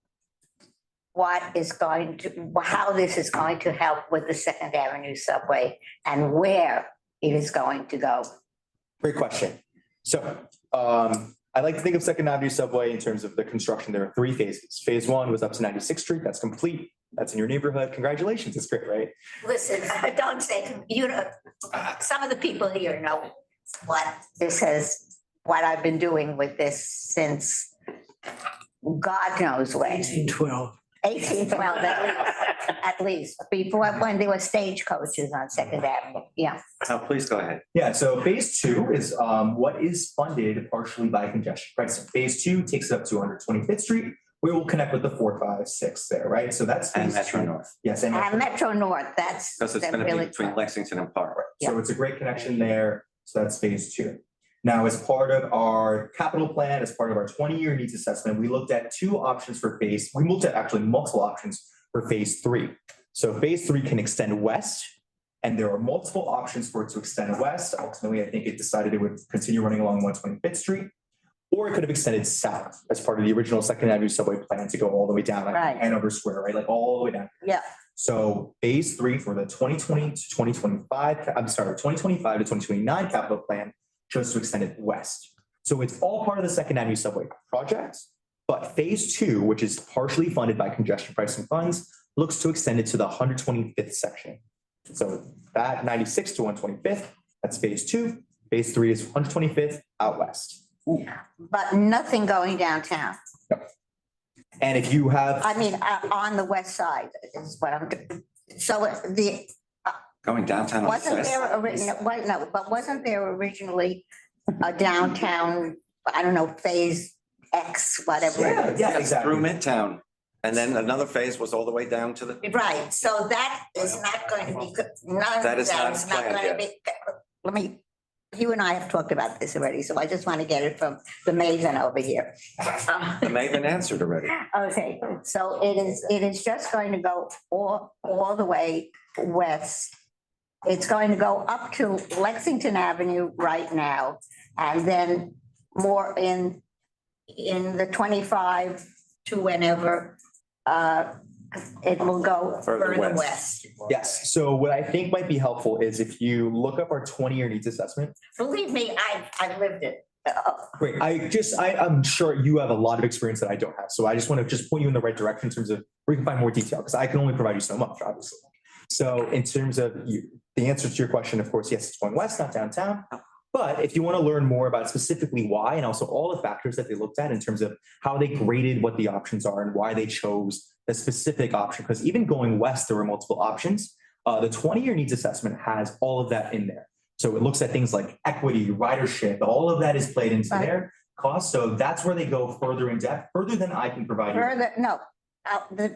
how this is going to help with the Second Avenue subway and where it is going to go. Great question. So I like to think of Second Avenue subway in terms of the construction. There are 3 phases. Phase 1 was up to 96th Street. That's complete. That's in your neighborhood. Congratulations. It's great, right? Listen, don't say, some of the people here know what I've been doing with this since God knows when. 1812, at least, before when there were stagecoaches on Second Avenue, yeah. Please go ahead. Yeah, so phase 2 is what is funded partially by congestion, right? So phase 2 takes it up to 125th Street. We will connect with the 4, 5, 6 there, right? So that's And phase Metro 2. North, Yes, And Metro North, that's. because it's going to be between Lexington and Park. So it's a great connection there. So that's phase 2. Now, as part of our capital plan, as part of our 20-year needs assessment, we looked at 2 options for we looked at actually multiple options for phase 3. So phase 3 can extend west, and there are multiple options for it to extend west. Ultimately, I think it decided it would continue running along 125th Street, or it could have extended south as part of the original Second Avenue subway plan to go all the way down, like Hanover Square, right? Like all the way down. Yeah. So phase 3 for the 2020 to 2025, 2025 to 2029 capital plan chose to extend it west. So it's all part of the Second Avenue subway project, but phase 2, which is partially funded by congestion pricing funds, looks to extend it to the 125th section. So that 96th to 125th, that's phase 2. Phase 3 is 125th out west. But nothing going downtown. No. And if you have, on the west side is what I'm doing. So Going downtown. wasn't there originally a downtown, I don't know, phase X, whatever. Yeah, exactly. Through Midtown. And then another phase was all the way down to the. Right, so that is not going to be, none of that That is not is not planned going to yet. be, let me You and I have talked about this already, so I just want to get it from the maven over here. The Maven answered already. Okay, so it is just going to go all the way west. It's going to go up to Lexington Avenue right now, and then more in the 25 to whenever, it will go Further further west. west. Yes, so what I think might be helpful is if you look up our 20-year needs assessment. Believe me, I've lived it. Great, I'm sure you have a lot of experience that I don't have, so I just want to just point you in the right direction in terms of where you can find more detail, because I can only provide you so much, obviously. So in terms of the answer to your question, of course, yes, it's going west, not downtown. But if you want to learn more about specifically why, and also all the factors that they looked at in terms of how they graded what the options are and why they chose a specific option, because even going west, there were multiple options. The 20-year needs assessment has all of that in there. So it looks at things like equity, ridership, all of that is played into their cost. So that's where they go further in depth, further than I can provide you. Further, no.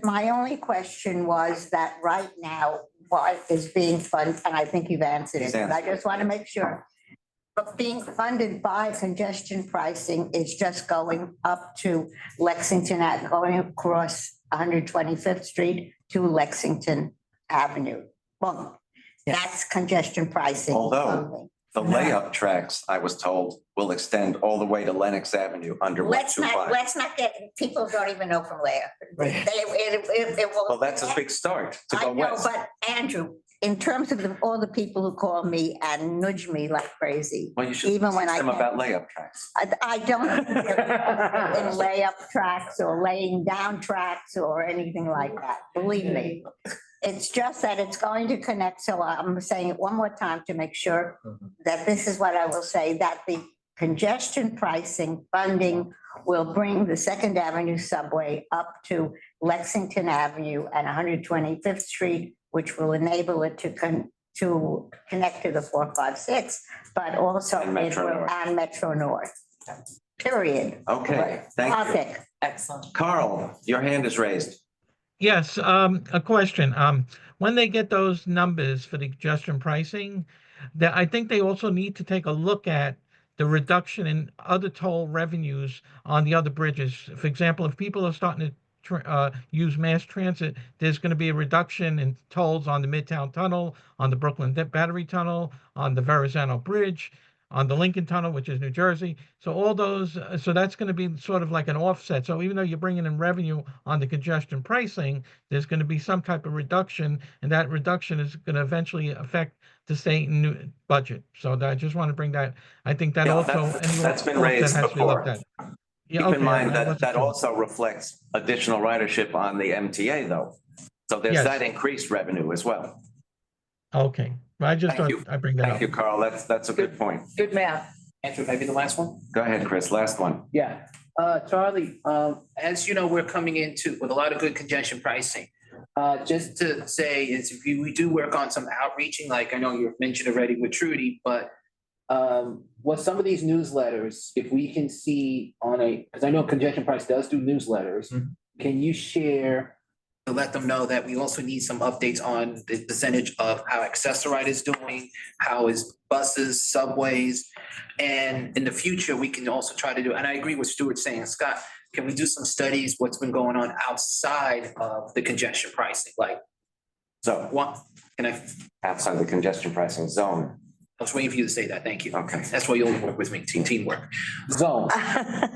My only question was that right now, what is being funded, and I think you've answered it, but I just want to make sure. But being funded by congestion pricing is just going up to Lexington, going across 125th Street to Lexington Avenue. Well, that's congestion pricing. Although the layup tracks, I was told, will extend all the way to Lenox Avenue under Let's 125. not get, people don't even know from where. It will. Well, that's a big start to I go know, west. but Andrew, in terms of all the people who call me and nudge me like crazy, Well, you should even when teach I them can't- about layup tracks. I don't in layup tracks or laying down tracks or anything like that, believe me. It's just that it's going to connect, so I'm saying it one more time to make sure that this is what I will say, that the congestion pricing funding will bring the Second Avenue subway up to Lexington Avenue and 125th Street, which will enable it to connect to the 456, but also And Metro North. and Metro North. Period. Okay, thank you. Topic. Excellent. Carl, your hand is raised. Yes, a question. When they get those numbers for the congestion pricing, that I think they also need to take a look at the reduction in other toll revenues on the other bridges. For example, if people are starting to use mass transit, there's going to be a reduction in tolls on the Midtown Tunnel, on the Brooklyn Battery Tunnel, on the Verrazano Bridge, on the Lincoln Tunnel, which is New Jersey. So all those, so that's going to be sort of like an offset. So even though you're bringing in revenue on the congestion pricing, there's going to be some type of reduction, and that reduction is going to eventually affect the state budget. So I just want to bring that. I think that Yeah, also that's been offset raised has to be looked before. at. Yeah, Keep in okay, mind I that wasn't that sure. also reflects additional ridership on the MTA though. So there's Yes. that increased revenue as well. Okay, well, I just Thank thought you. I'd bring that up. Thank you, Carl. That's a good point. Good math. Andrew, maybe the last one? Go ahead, Chris. Last one. Yeah, Charlie, as you know, we're coming into with a lot of good congestion pricing. Just to say is if we do work on some outreaching, like I know you mentioned already with Trudy, but what some of these newsletters, if we can see because I know congestion price does do newsletters, can you share to let them know that we also need some updates on the percentage of how Accessoride is doing, how is buses, subways, and in the future, we can also try to do, and I agree with Stuart saying, Scott, can we do some studies, what's been going on outside of the congestion pricing, like So what, can I outside the congestion pricing zone. I was waiting for you to say that. Thank you. Okay. That's why you only work with me, teamwork. Zone.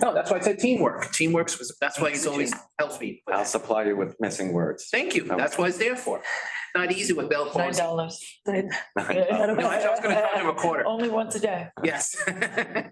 No, that's why I said teamwork. Teamwork, that's why it always helps me. with I'll that. supply you with missing words. Thank you. That's what it's there for. Not easy with Bell palsy. $9. No, I was gonna charge him a quarter. Only once a day. Yes.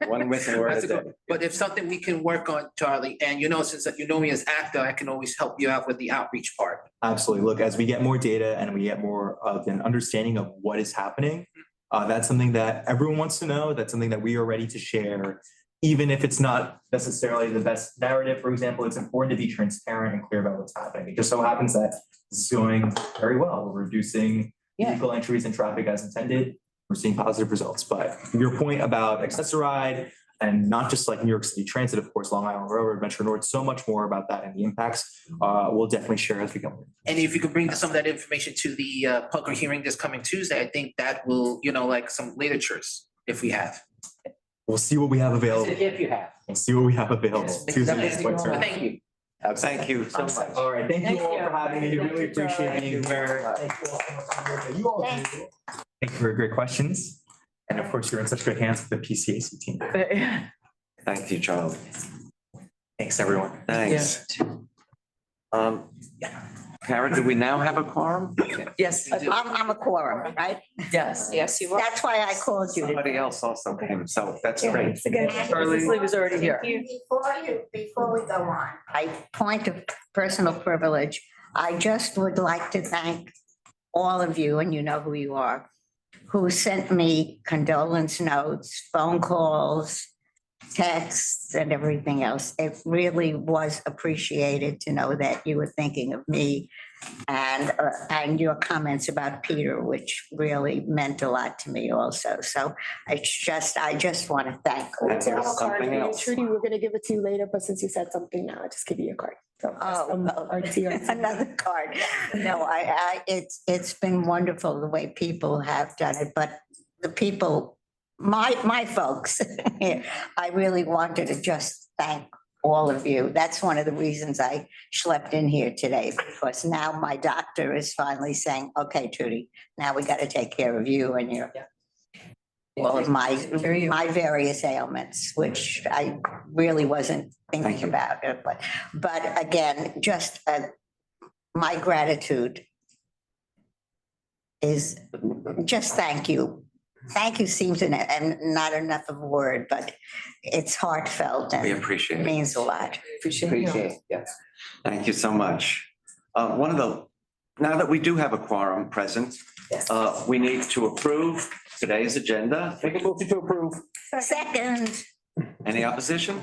One missing word That's a a day. good- But if something we can work on, Charlie, and since you know me as actor, I can always help you out with the outreach part. Absolutely. Look, as we get more data and we get more of an understanding of what is happening, that's something that everyone wants to know. That's something that we are ready to share. Even if it's not necessarily the best narrative, for example, it's important to be transparent and clear about what's happening. It just so happens that this is going very well. We're reducing vehicle entries and traffic as intended. We're seeing positive results. But your point about Accessoride and not just like New York City Transit, of course, Long Island Railroad, Metro North, so much more about that and the impacts we'll definitely share as we go. And if you could bring some of that information to the public hearing this coming Tuesday, I think that will, like some literatures. if we have. We'll see what we have available. If you have. We'll see what we have available. Yes, Tuesday, exactly. what's our- Thank you. Thank you so much. All right, thank you all for having me. Thank Really you, Charlie. appreciate Thank you it. very much. You all too. Thank you for your great questions. And of course, you're in such good hands with the PCAC team. Thank you, Charlie. Thanks, everyone. Thanks. Kara, do we now have a quorum? Yes, I'm a quorum, right? yes. Yes, you are. That's why I called you. Somebody else also came, so that's great. Charlie was already here. Before we go on, I point of personal privilege, I just would like to thank all of you, and you know who you are, who sent me condolence notes, phone calls, texts, and everything else. It really was appreciated to know that you were thinking of me and your comments about Peter, which really meant a lot to me also. So I just want to thank. And here's something else. Trudy, we're gonna give it to you later, but since you said something now, I'll just give you a card. So, our TRC. Another card. No, it's been wonderful the way people have done it, but the people, my folks, I really wanted to just thank all of you. That's one of the reasons I schlepped in here today, because now my doctor is finally saying, okay, Trudy, now we got to take care of you and your all of my various ailments, which I really wasn't Thank thinking you. about it, but again, just my gratitude is just thank you. Thank you seems and not enough of a word, but it's heartfelt We and appreciate it. means a lot. Appreciate it, yes. Thank you so much. Now that we do have a quorum present, we need to approve today's agenda. Make a motion to approve. Second, Any opposition?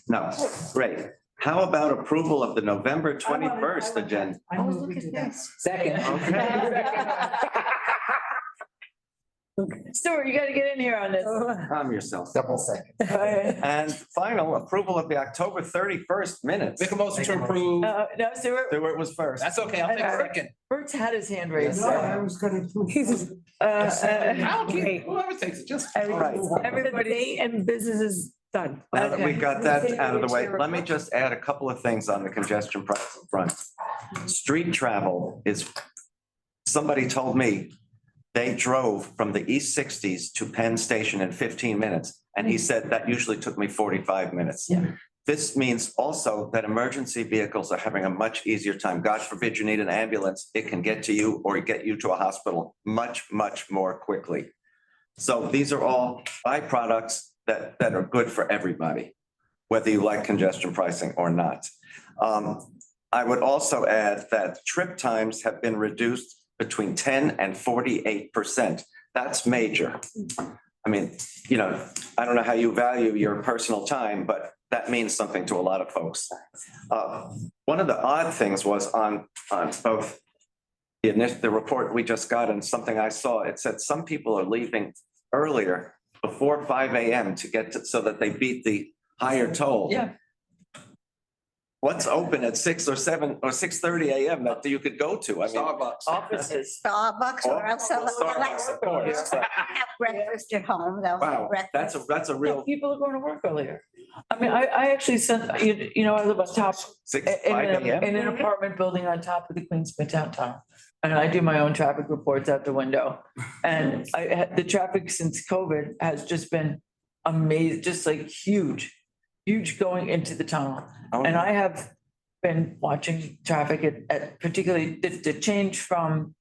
No. Great. How about approval of the November 21st agenda? I move we do that. Second. Stuart, you gotta get in here on this. Calm yourself. Double second. And final approval of the October 31st minutes. Make a motion to approve. No, Stuart, Stuart was first. That's okay, I'll take a second. Bert's had his hand raised. was gonna. I don't care, whoever takes it, just. Everybody, And business is done. Now that we Okay. got that out of the way, let me just add a couple of things on the congestion pricing front. Street travel is, somebody told me they drove from the East 60s to Penn Station in 15 minutes. And he said that usually took me 45 minutes. Yeah. This means also that emergency vehicles are having a much easier time. God forbid you need an ambulance, it can get to you or get you to a hospital much, much more quickly. So these are all byproducts that are good for everybody, whether you like congestion pricing or not. I would also add that trip times have been reduced between 10 and 48%. That's major. I mean, I don't know how you value your personal time, but that means something to a lot of folks. One of the odd things was on both the report we just got and something I saw, it said some people are leaving earlier before 5 a.m. to get to, so that they beat the higher toll. Yeah. What's open at 6 or 7 or 6:30 a.m. that you could go to? I mean, offices. Starbucks or else Starbucks, of course. have breakfast at home. They'll have Wow, breakfast. that's a real People are going to work earlier. I mean, I actually sent, I live on top 5 in a.m. an apartment building on top of the Queens Midtown Tunnel. And I do my own traffic reports out the window. And the traffic since COVID has just been amazing, just like huge going into the tunnel. And I have been watching traffic at particularly the change from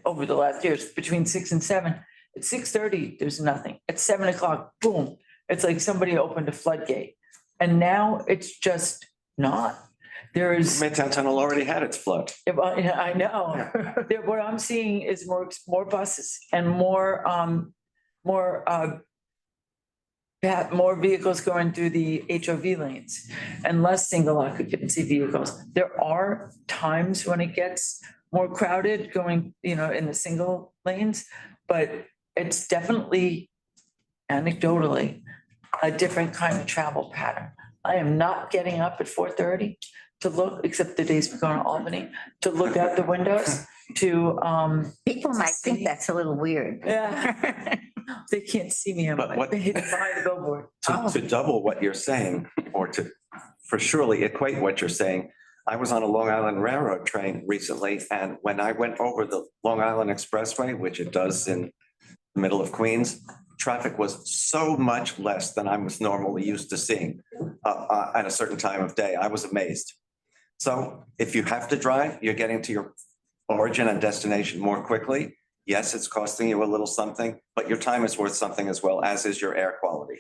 over the last years between 6 and 7. At 6:30, there's nothing. At 7 o'clock, boom, it's like somebody opened a floodgate. And now it's just not. There's Midtown Tunnel already had its flood. I know. What I'm seeing is more buses and more vehicles going through the HOV lanes and less single occupancy vehicles. There are times when it gets more crowded going, in the single lanes, but it's definitely anecdotally a different kind of travel pattern. I am not getting up at 4:30 to look, except the days we're going to Albany, to look out the windows to People might think that's a little weird. Yeah. They can't see me. I'm But what- hidden behind the billboard. To double what you're saying, or to for surely equate what you're saying, I was on a Long Island Railroad train recently, and when I went over the Long Island Expressway, which it does in the middle of Queens, traffic was so much less than I was normally used to seeing at a certain time of day. I was amazed. So if you have to drive, you're getting to your origin and destination more quickly. Yes, it's costing you a little something, but your time is worth something as well, as is your air quality.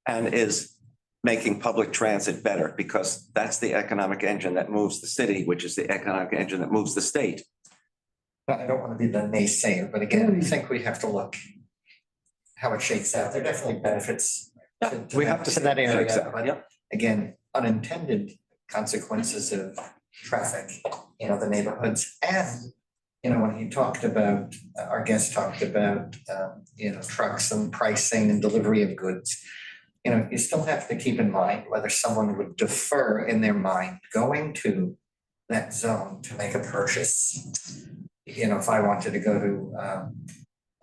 And is making public transit better, because that's the economic engine that moves the city, which is the economic engine that moves the state. I don't want to be the naysayer, but again, I think we have to look how it shakes out. There are definitely benefits We have to to that see how it shakes area, out. but Yep. again, unintended consequences of traffic, the neighborhoods. And, when he talked about, our guest talked about, trucks and pricing and delivery of goods. You still have to keep in mind whether someone would defer in their mind going to that zone to make a purchase. If I wanted to go to,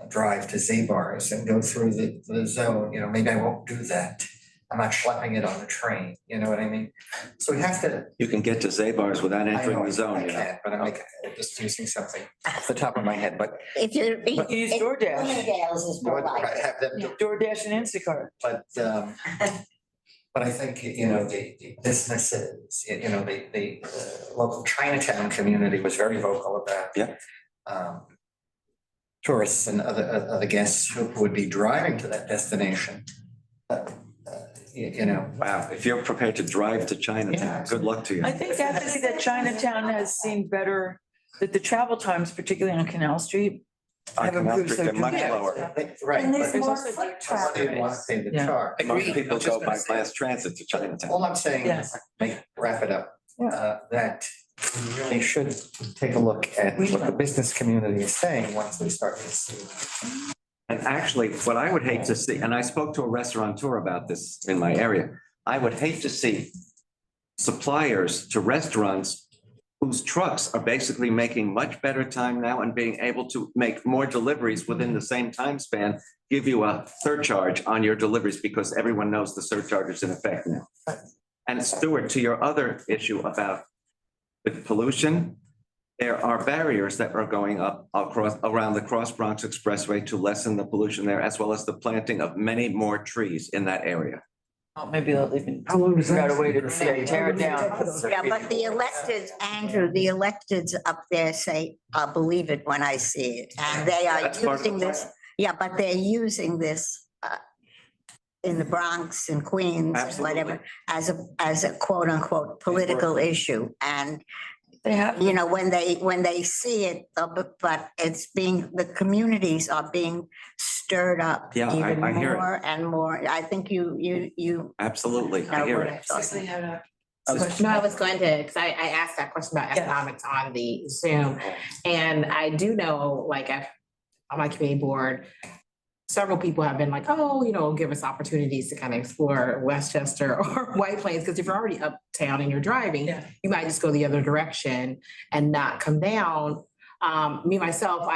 drive to Z-Bars and go through the zone, maybe I won't do that. I'm not schlepping it on the train, you know what I mean? So we have to. You can get to Zabars without I entering know the zone, I you know. can't, but I'm just using something off the top of my head, but. If you're. You use DoorDash. Bloomingdale's is more like I it. have them do, DoorDash and Instacart. but I think, the businesses, the local Chinatown community was very vocal about. Yeah. Tourists and other guests who would be driving to that destination. Wow, if you're prepared to drive to Chinatown, Yeah. good luck to you. I think actually that Chinatown has seen better, that the travel times, particularly on Canal Street, On have Canal improved Street, so they're much dramatically. lower. Right. And there's but more also foot somebody traffic. want to pay the Yeah. charge. Most Agreed. people I was just go gonna by say. mass transit to Chinatown. All I'm saying Yes. is, wrap it up, that we really should take a look at what the business community is saying once we start to see. And actually, what I would hate to see, and I spoke to a restaurateur about this in my area, I would hate to see suppliers to restaurants whose trucks are basically making much better time now and being able to make more deliveries within the same time span, give you a surcharge on your deliveries because everyone knows the surcharge is in effect now. And Stuart, to your other issue about the pollution, there are barriers that are going up around the Cross Bronx Expressway to lessen the pollution there, as well as the planting of many more trees in that area. Oh, maybe they'll even How long does figure out that? a way to tear it down. Yeah, but the electeds, Andrew, the electeds up there say, I'll believe it when I see it. And they are That's part of the using this, yeah, but they're using this in the Bronx and Queens and whatever, as a quote unquote political issue. And They have, when they see it, but the communities are being stirred up Yeah, even I hear it. more and more. I think you Absolutely, I know hear what it. I'm talking Cecily had a No, I was going to, because I asked that question about Yeah. economics on the Zoom. And I do know, on my committee board, several people have been like, give us opportunities to kind of explore Westchester or White Plains, because if you're already uptown and you're driving, Yeah. you might just go the other direction and not come down. Myself,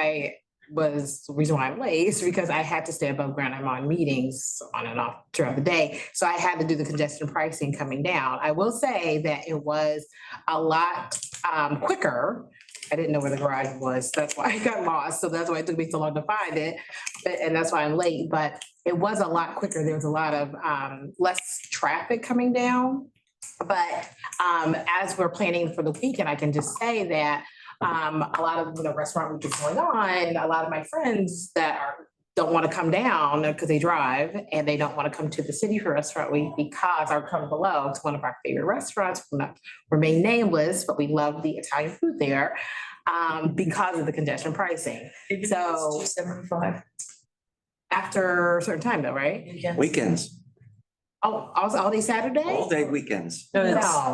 the reason why I'm late is because I had to stay above ground. I'm on meetings on and off throughout the day. So I had to do the congestion pricing coming down. I will say that it was a lot quicker. I didn't know where the garage was. That's why I got lost. So that's why it took me so long to find it. And that's why I'm late. But it was a lot quicker. There was a lot of less traffic coming down. But as we're planning for the weekend, I can just say that a lot of restaurant week is going on. A lot of my friends that don't want to come down because they drive and they don't want to come to the city for restaurant week because our Come Below, it's one of our favorite restaurants, will not remain nameless, but we love the Italian food there because of the congestion pricing. So $275 after a certain time though, right? Weekends, Oh, all day Saturday? all day weekends. No,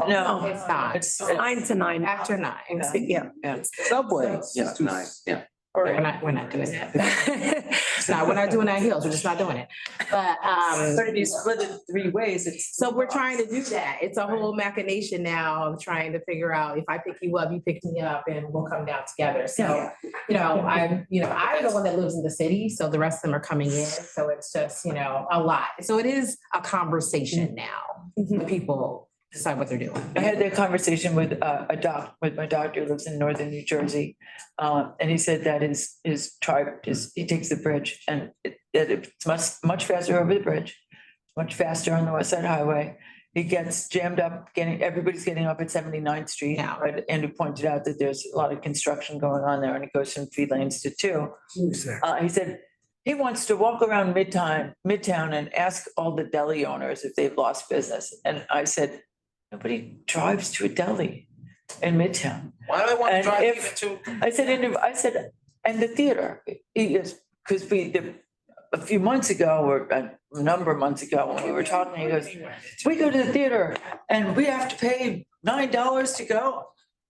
No, it's not. it's It's 9 to 9. after 9. Yeah. Yeah. Subway. Yeah, nice, yeah. We're not doing that. we're not doing that hills, we're just not doing it. But, But if you split it 3 ways, it's. so we're trying to do that. It's a whole machination now of trying to figure out if I pick you up, you pick me up, and we'll come down together. So, I'm the one that lives in the city, so the rest of them are coming in. So it's just, a lot. So it is a conversation now. When people decide what they're doing. I had that conversation with with my doctor who lives in northern New Jersey. And he said that his tribe he takes the bridge and it's much faster over the bridge, much faster on the West Side Highway. He gets jammed up, everybody's getting up at 79th Street. Yeah. Right? And he pointed out that there's a lot of construction going on there and it goes from 3 lanes to 2. He said he wants to walk around Midtown and ask all the deli owners if they've lost business. And I said, nobody drives to a deli in Midtown. Why do I want to And drive if- even to? I said, and the theater, because a few months ago, or a number of months ago, when we were talking, he goes, we go to the theater and we have to pay $9 to go.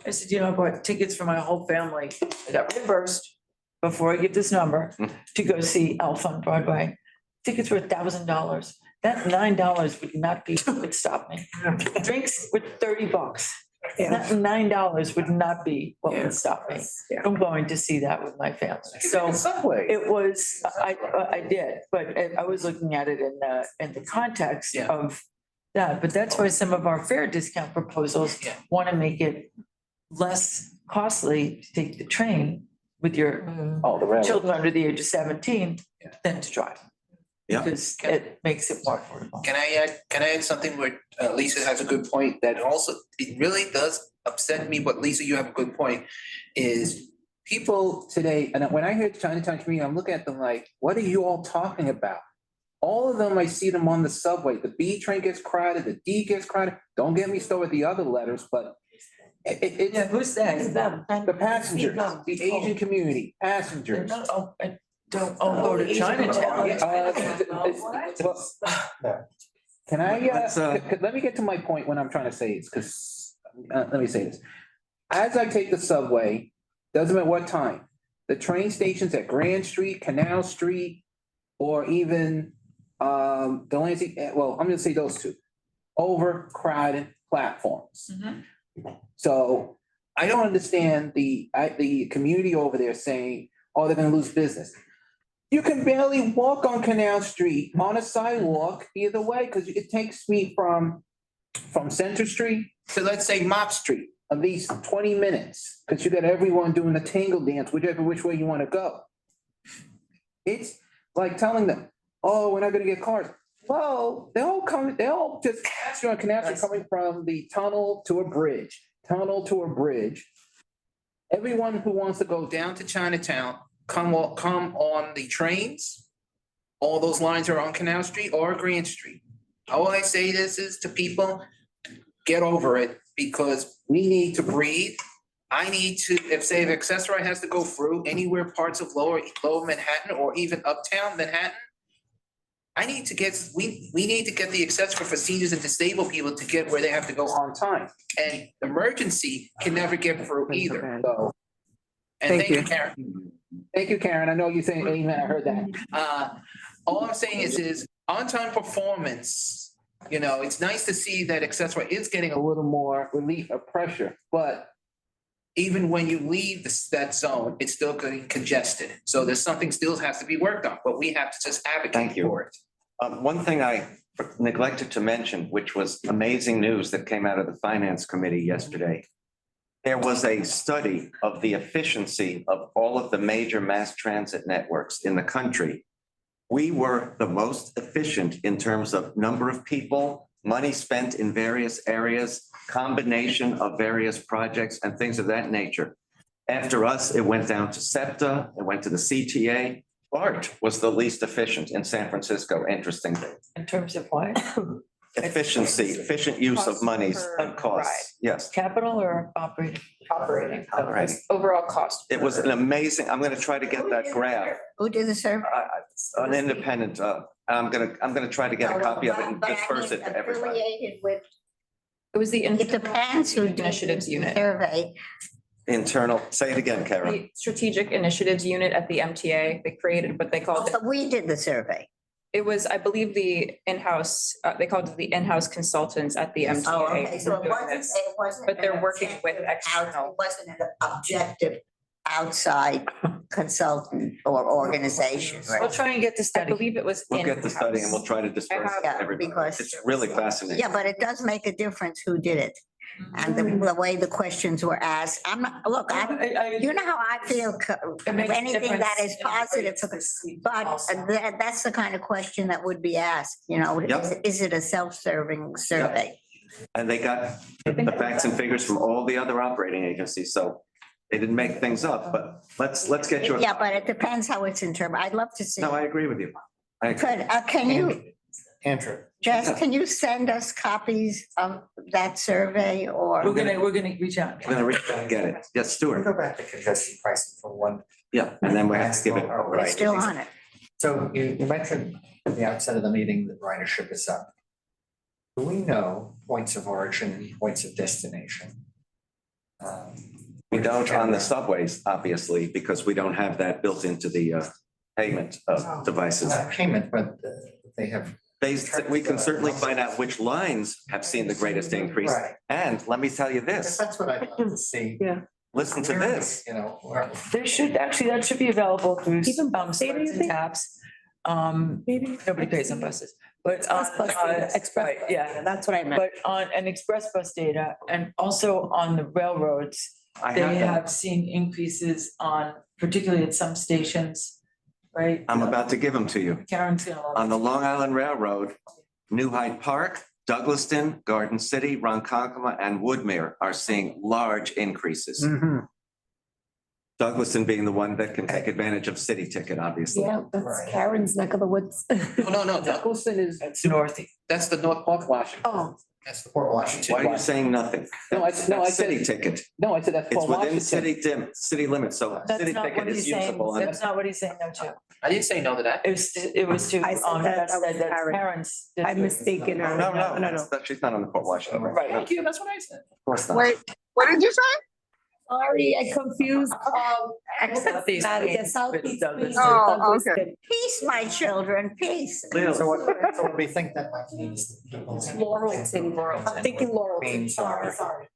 I said, I bought tickets for my whole family. I got reimbursed before I give this number to go see Elf on Broadway. Tickets were $1,000. That $9 would not be what would stop me. Drinks were $30. That $9 would not be what would stop me. I'm going to see that with my family. So Subway. it was, I did, but I was looking at it in the context of that. But that's why some of our fare discount proposals want to make it less costly to take the train with your children under the age of 17 than to drive. Yeah. Because it makes it more affordable. Can I add something where Lisa has a good point that also, it really does upset me, but Lisa, you have a good point, is people today, and when I hear Chinatown community, I'm looking at them like, what are you all talking about? All of them, I see them on the subway. The B train gets crowded, the D gets crowded. Don't get me started with the other letters, but Who's that? the passengers, the Asian community, passengers. Don't all go to Chinatown. Can I, let me get to my point when I'm trying to say this, because, let me say this. As I take the subway, doesn't matter what time, the train stations at Grand Street, Canal Street, or even, Delancey, well, I'm gonna say those two, overcrowded platforms. So I don't understand the community over there saying, oh, they're gonna lose business. You can barely walk on Canal Street on a sidewalk either way, because it takes me from Center Street to, let's say, Mott Street, at least 20 minutes, because you got everyone doing the tango dance, whichever which way you want to go. It's like telling them, oh, we're not gonna get cars. Well, they all just pass you on Canal Street coming from the tunnel to a bridge, Everyone who wants to go down to Chinatown, come on the trains. All those lines are on Canal Street or Grand Street. All I say this is to people, get over it, because we need to breathe. I need to, if Accessori has to go through anywhere parts of lower Manhattan or even uptown Manhattan, we need to get the Accessori for seniors and disabled people to get where they have to go on time. And emergency can never get through either, so. And thank you, Karen. Thank you, Karen. I know you're saying amen, I heard that. All I'm saying is on-time performance, it's nice to see that Accessori is getting a little more relief of pressure, but even when you leave that zone, it's still getting congested. So there's something still has to be worked on, but we have to just advocate for it. One thing I neglected to mention, which was amazing news that came out of the Finance Committee yesterday. There was a study of the efficiency of all of the major mass transit networks in the country. We were the most efficient in terms of number of people, money spent in various areas, combination of various projects and things of that nature. After us, it went down to SEPTA, it went to the CTA. BART was the least efficient in San Francisco, interestingly. In terms of what? Efficient use of monies and costs, yes. Capital or operating? Operating. Operating. Overall cost. It was an amazing, I'm gonna try to get that graph, Who did the survey? an independent, I'm gonna try to get a copy of it and But I disperse mean, it to everybody. Affiliated with, It was the it depends who did Initiatives the Unit. survey. internal, say it again, Karen. The Strategic Initiatives Unit at the MTA, they created what they called it. So we did the survey. It was, I believe, the in-house, they called it the in-house consultants at the MTA. Oh, okay, so were doing this. But they're working with external. It wasn't an objective outside consultant or organization, We'll right? try and get the I study. believe it was. We'll get the study and we'll try to disperse it to Yeah, everybody. because- It's really fascinating. Yeah, but it does make a difference who did it. And the way the questions were asked. I'm not, look, you know how I feel, It makes a anything that is difference in positive, rates. but Also. that's the kind of question that would be asked, you know, Yep. is it a self-serving survey? And they got the facts and figures from all the other operating agencies, so they didn't make things up, but let's get your. Yeah, but it depends how it's interpreted. I'd love to see. No, I agree with you. I agree. Can you, Andrew. Jess, can you send us copies of that survey or? We're gonna reach out. I'm gonna reach out and get it. Yes, We'll Stuart. go back to congestion pricing for one. Yeah, and then we have to give it. We're still on it. So you mentioned at the outset of the meeting that ridership is up. Do we know points of origin and points of destination? We don't on the subways, obviously, because we don't have that built into the payment devices. Not payment, but they have. We can certainly find out which lines have seen the greatest increase. Right. And let me tell you this, That's what I'd like to see. Yeah. listen to this. You know, where- There should, actually, that should be available through Even smarts data, you and think? taps. Maybe. Nobody pays on buses, but on, Express bus data, express right, bus yeah. data, that's what I meant. But on an express bus data and also on the railroads, I they have that. have seen increases on, particularly at some stations, right? I'm about to give them to you. Karen's gonna love On it. the Long Island Railroad, New Hyde Park, Douglaston, Garden City, Ronkonkoma, and Woodmere are seeing large increases. Douglaston being the one that can take advantage of city ticket, obviously. Yeah, that's Karen's neck of the woods. No, Douglaston is, It's north. that's the North Park Washington. Oh, That's the Port Washington. Why are you saying nothing? No, I said- City ticket. No, I said that's It's Port within Washington. city limits, so That's city not ticket what is he's saying. usable. on That's not what he's saying, no, Joe. I didn't say no to that. It was to, I said that that was said that Karen. parents. I'm mistaken. No, she's not on the Port Washington. Right. Thank you, that's what I said. Of course not. wait, what did you say? Sorry, I confused. Southeast Queens Southeast with Douglas. Queens. Oh, Douglas. okay. Peace, my children, peace. So what we think that might mean is. Laurelton. I'm thinking Laurelton. Means- Sorry.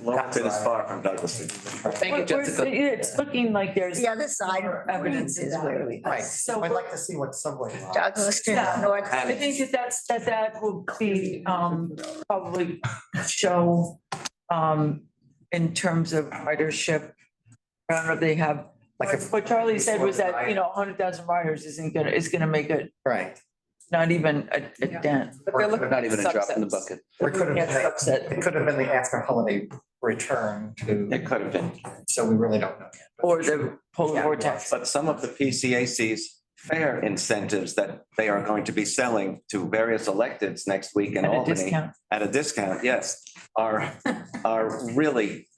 Lawton is far from Douglaston. Thank you, Jessica. It's looking like there's. The other side of Evidence Queens is where we. Right, So so I'd like to see what subway. line. Douglaston, Yeah. North. I think that will be, probably show, in terms of ridership. I don't know if they have, Like if- what Charlie said was that, 100,000 riders is gonna make it, Right. not even a dent. But they're looking Not even a drop in the subsets. bucket. Or it could have Yeah, been, subset. it could have been the after holiday return to, It could have been. so we really don't know yet. Or the polar Yeah. vortex. But some of the PCAC's fare incentives that they are going to be selling to various electeds next week in At a Albany. discount. At a discount, yes, are really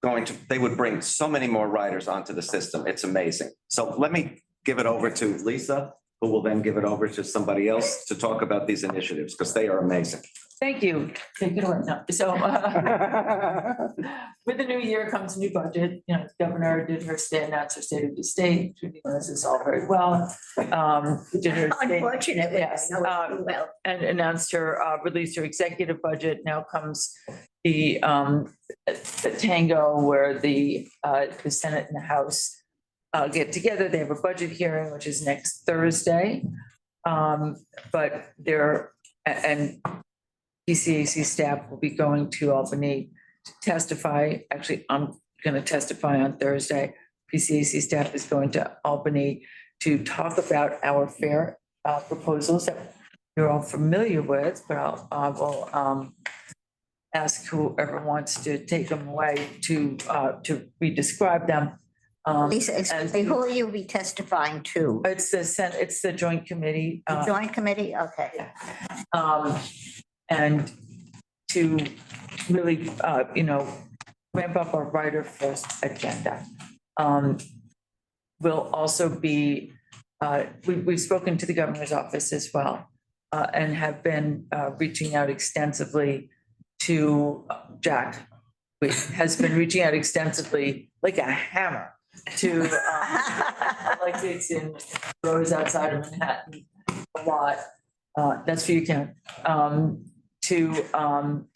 going to, they would bring so many more riders onto the system. It's amazing. So let me give it over to Lisa, who will then give it over to somebody else to talk about these initiatives, because they are amazing. Thank you. Take it away. No, so with the new year comes a new budget. The governor did her announce her state of the state. She knows this all very well. Did her state- Unfortunately, I Yes, know it too well. and announced her, released her executive budget. Now comes the tango where the Senate and the House get together. They have a budget hearing, which is next Thursday. But and PCAC staff will be going to Albany to testify. Actually, I'm going to testify on Thursday. PCAC staff is going to Albany to talk about our fare proposals that you're all familiar with, but I will ask whoever wants to take them away to re-describe them. Lisa, excuse me, who will you be testifying to? It's the joint committee. The joint committee? Okay. And to really, ramp up our rider first agenda. We'll also be, we've spoken to the governor's office as well, and have been reaching out extensively to Jack has been reaching out extensively, like a hammer, to elected in boroughs outside of Manhattan a lot. That's for you, Ken. To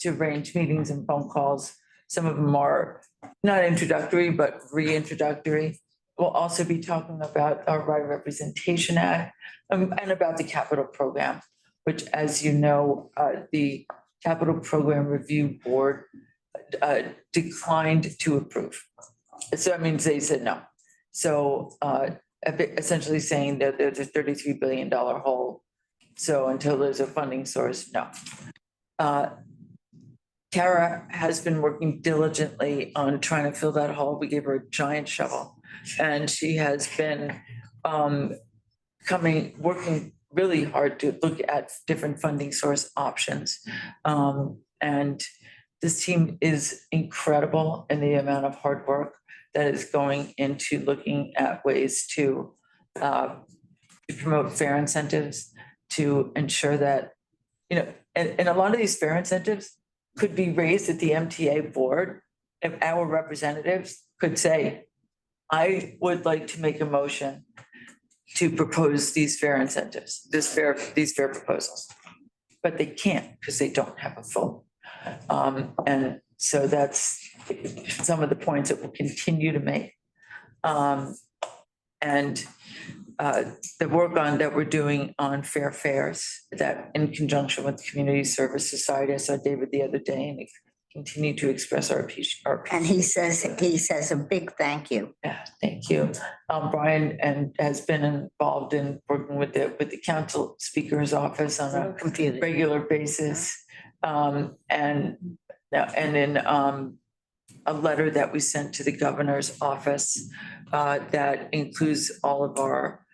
arrange meetings and phone calls. Some of them are not introductory, but reintroductory. We'll also be talking about our Right of Representation Act and about the capital program, which, as you know, the Capital Program Review Board declined to approve. So that means they said no. So essentially saying that there's a $33 billion hole. So until there's a funding source, no. Tara has been working diligently on trying to fill that hole. We gave her a giant shovel, and she has been working really hard to look at different funding source options. And this team is incredible in the amount of hard work that is going into looking at ways to promote fair incentives, to ensure that, and a lot of these fair incentives could be raised at the MTA board if our representatives could say, I would like to make a motion to propose these fair incentives, these fair proposals. But they can't because they don't have a vote. And so that's some of the points that we'll continue to make. And the work that we're doing on fair fares, that in conjunction with Community Service Society, I saw David the other day, and continue to express our appreciation. And he says a big thank you. Yeah, thank you. Brian has been involved in working with the council speaker's office on a regular basis. And in a letter that we sent to the governor's office that includes all of our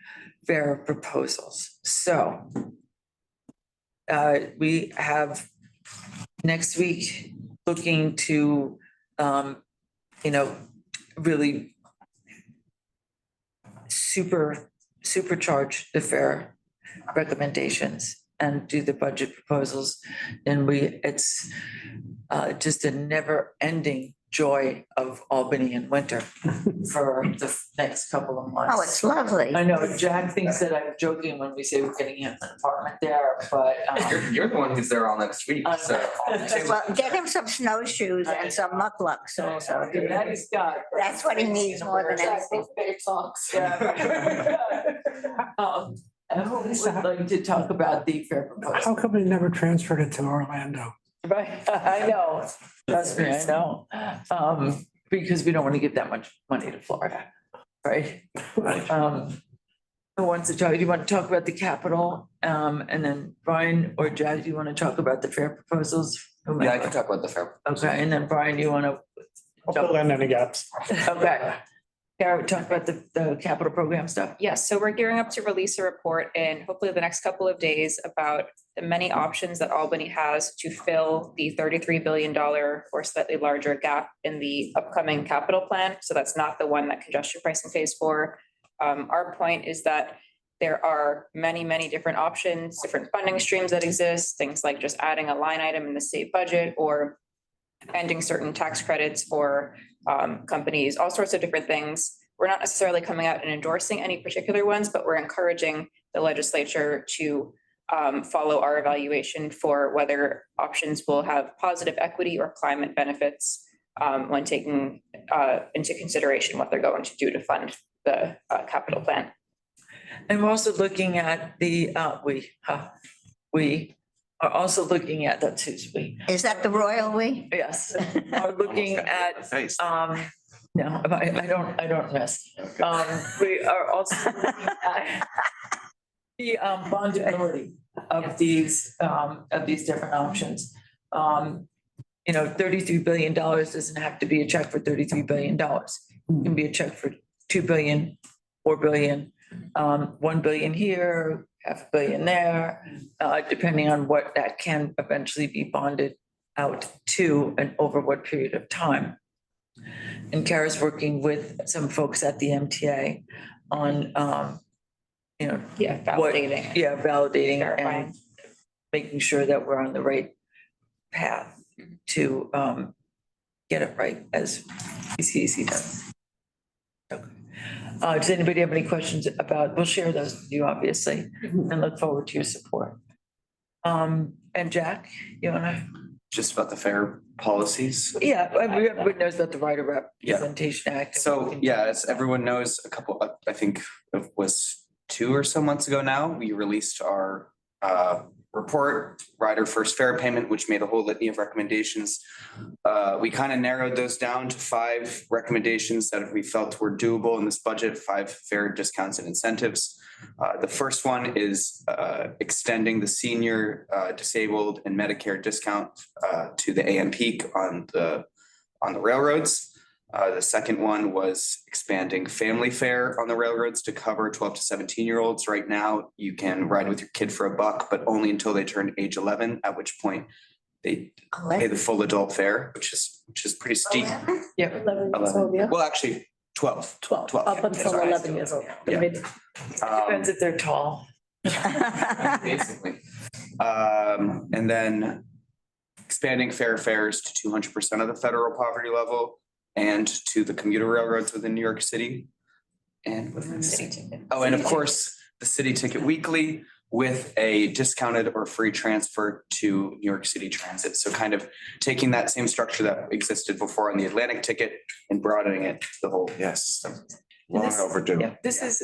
fair proposals. So we have next week looking to, really supercharge the fair recommendations and do the budget proposals. And it's just a never-ending joy of Albany in winter for the next couple of months. Oh, it's lovely. I know, Jack thinks that I'm joking when we say we're getting him an apartment there, but. You're the one who's there all next week, so. Well, get him some snowshoes and some mucklucks also. That is Scott. That's what he needs more than anything. Big socks. Yeah. Who would like to talk about the fair proposal? How come they never transferred it to Orlando? Right, I know, trust me, I know. Because we don't want to give that much money to Florida, right? Who wants to talk? Do you want to talk about the capital? And then Brian or Jack, do you want to talk about the fair proposals? Yeah, I can talk about the fair. Okay, and then Brian, you want to? I'll fill in any gaps. Okay. Kara, talk about the capital program stuff. Yes, so we're gearing up to release a report in hopefully the next couple of days about the many options that Albany has to fill the $33 billion or slightly larger gap in the upcoming capital plan. So that's not the one that congestion pricing pays for. Our point is that there are many, many different options, different funding streams that exist, things like just adding a line item in the state budget or ending certain tax credits for companies, all sorts of different things. We're not necessarily coming out and endorsing any particular ones, but we're encouraging the legislature to follow our evaluation for whether options will have positive equity or climate benefits when taking into consideration what they're going to do to fund the capital plan. And we're also looking at we are also looking at, that's who's we. Is that the royal we? Yes, are looking at, no, I don't miss. We are also looking at the bondability of these different options. $33 billion doesn't have to be a check for $33 billion. It can be a check for $2 billion, $4 billion, $1 billion here, $500 million there, depending on what that can eventually be bonded out to and over what period of time. And Kara's working with some folks at the MTA on, validating. Validating Verifying. and making sure that we're on the right path to get it right as PCAC does. Okay. Does anybody have any questions about, we'll share those with you, obviously, and look forward to your support. And Jack, you wanna? Just about the fair policies. Yeah, everyone knows about the Right of Representation Act. So, yeah, as everyone knows, I think it was 2 or so months ago now, we released our report, Rider First Fair Payment, which made a whole litany of recommendations. We kind of narrowed those down to 5 recommendations that we felt were doable in this budget, 5 fair discounts and incentives. The first one is extending the senior, disabled and Medicare discount to the AM peak on the railroads. The second one was expanding family fare on the railroads to cover 12 to 17-year-olds. Right now, you can ride with your kid for $1, but only until they turn age 11, at which point they pay the full adult fare, which is pretty steep. Yeah. 11. Well, actually, 12. 12, Twelve. up until Sorry. 11 years old. Yeah. Depends if they're tall. Basically. And then expanding fair fares to 200% of the federal poverty level and to the commuter railroads within New York City. And what am I missing? Oh, and of course, the city ticket weekly with a discounted or free transfer to New York City Transit. So kind of taking that same structure that existed before on the Atlantic ticket and broadening it to the whole. Yes, long overdue. Yeah, this is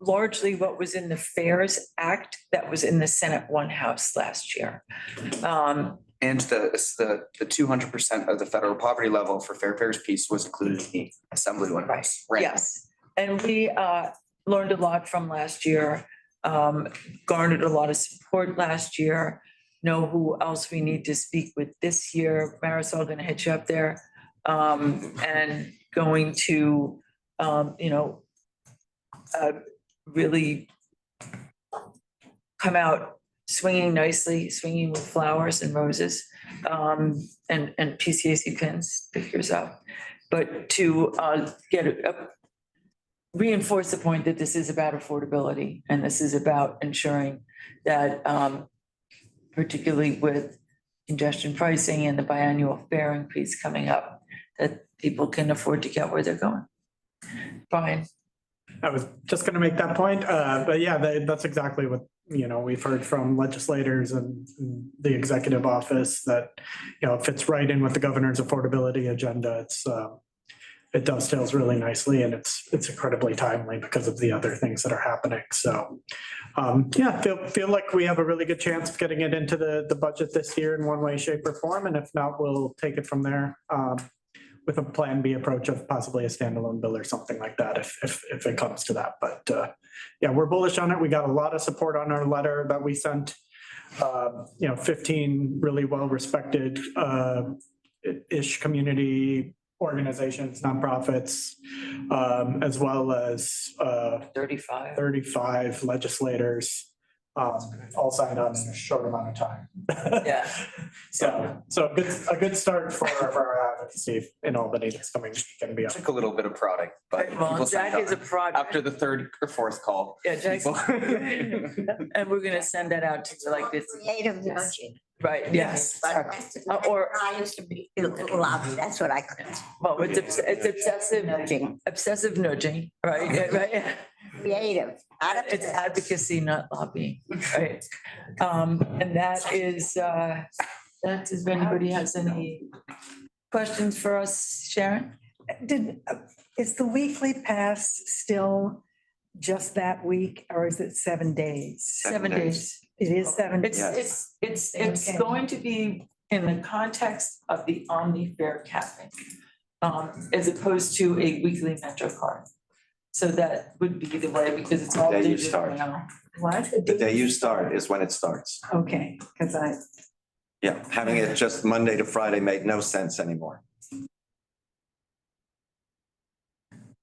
largely what was in the Fares Act that was in the Senate One House last year. And the 200% of the federal poverty level for fair fares piece was included in the Assembly one. Right. Yes, and we learned a lot from last year, garnered a lot of support last year, know who else we need to speak with this year. Marisol gonna hit you up there, and going to, really come out swinging nicely, swinging with flowers and roses, and PCAC pins, pick yours up. But to reinforce the point that this is about affordability and this is about ensuring that, particularly with congestion pricing and the biannual fare increase coming up, that people can afford to get where they're going. Brian? I was just gonna make that point, but yeah, that's exactly what, we've heard from legislators and the executive office that, it fits right in with the governor's affordability agenda. It dovetails really nicely and it's incredibly timely because of the other things that are happening. So, feel like we have a really good chance of getting it into the budget this year in one way, shape or form. And if not, we'll take it from there. With a plan B approach of possibly a standalone bill or something like that, if it comes to that. But we're bullish on it. We got a lot of support on our letter that we sent. 15 really well-respected ish community organizations, nonprofits, as well as 35 legislators. All signed on in a short amount of time. Yeah. So a good start for our advocacy in Albany this coming week and beyond. Took a little bit of prodding, but Well, people Jack signed is a up product. after the 3rd or 4th call. Yeah, Jack's, and we're gonna send that out to like this. Creative nudging. Right, yes. Or I used to be lobby, that's what I could. Well, it's obsessive nudging, right? Right. Creative. It's advocacy, not lobbying, right? And that is, if anybody has any questions for us, Sharon? Is the weekly pass still just that week or is it 7 days? 7 days. It is 7 days. It's going to be in the context of the Omni fare capping, as opposed to a weekly Metro card. So that would be the way, because it's all The day you digital start. now. What? The day you start is when it starts. Okay, because Yeah, having it just Monday to Friday made no sense anymore.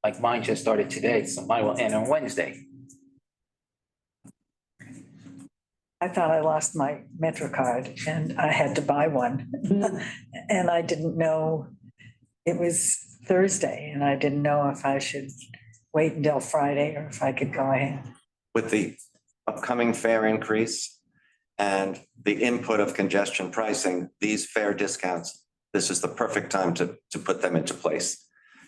Like mine just started today, so mine will end on Wednesday. I thought I lost my Metro card and I had to buy one. And I didn't know it was Thursday and I didn't know if I should wait until Friday or if I could go ahead. With the upcoming fare increase and the input of congestion pricing, these fare discounts this is the perfect time to put them into place,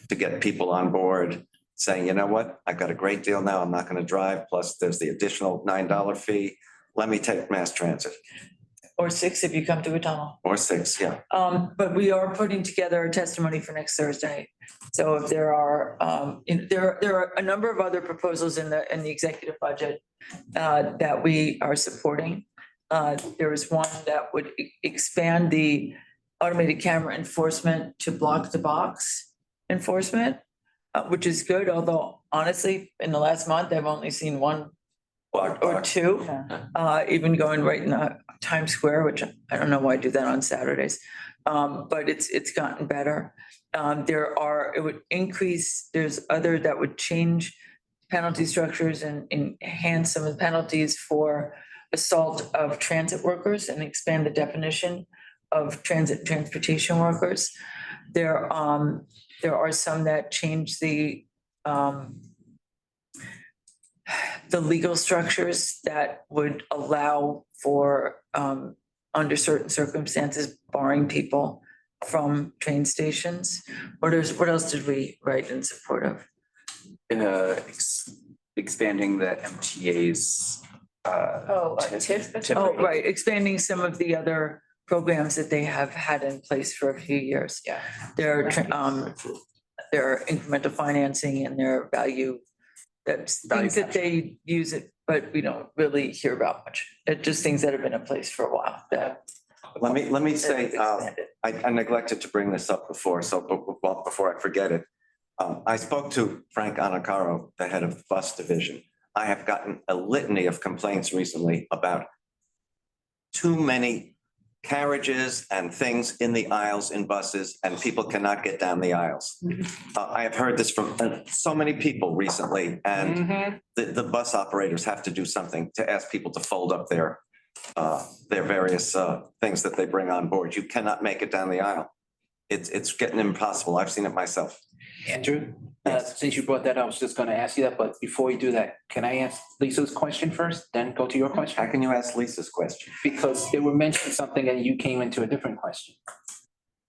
to get people on board, saying, you know what, I got a great deal now, I'm not going to drive, plus there's the additional $9 fee. Let me take mass transit, Or 6 if you come to a tunnel. or 6, yeah. But we are putting together a testimony for next Thursday. So if there are, there are a number of other proposals in the executive budget that we are supporting. There is one that would expand the automated camera enforcement to block the box enforcement, which is good, although honestly, in the last month, I've only seen one or two, even going right in Times Square, which I don't know why I do that on Saturdays. But it's gotten better. It would increase, there's other that would change penalty structures and enhance some of the penalties for assault of transit workers and expand the definition of transportation workers. There are some that change the legal structures that would allow for, under certain circumstances, barring people from train stations. What else did we write in support of? Expanding the MTA's. TIF. Oh, right, expanding some of the other programs that they have had in place for a few years. Yeah. Their incremental financing and their value. That's things that they use it, but we don't really hear about much. It's just things that have been in place for a while. Let me say, I neglected to bring this up before, before I forget it. I spoke to Frank Anacaro, the head of the bus division. I have gotten a litany of complaints recently about too many carriages and things in the aisles in buses, and people cannot get down the aisles. I have heard this from so many people recently, and the bus operators have to do something to ask people to fold up their various things that they bring on board. You cannot make it down the aisle. It's getting impossible. I've seen it myself. Andrew, since you brought that up, I was just gonna ask you that, but before we do that, can I ask Lisa's question first, then go to your question? How can you ask Lisa's question? Because they were mentioning something and you came into a different question.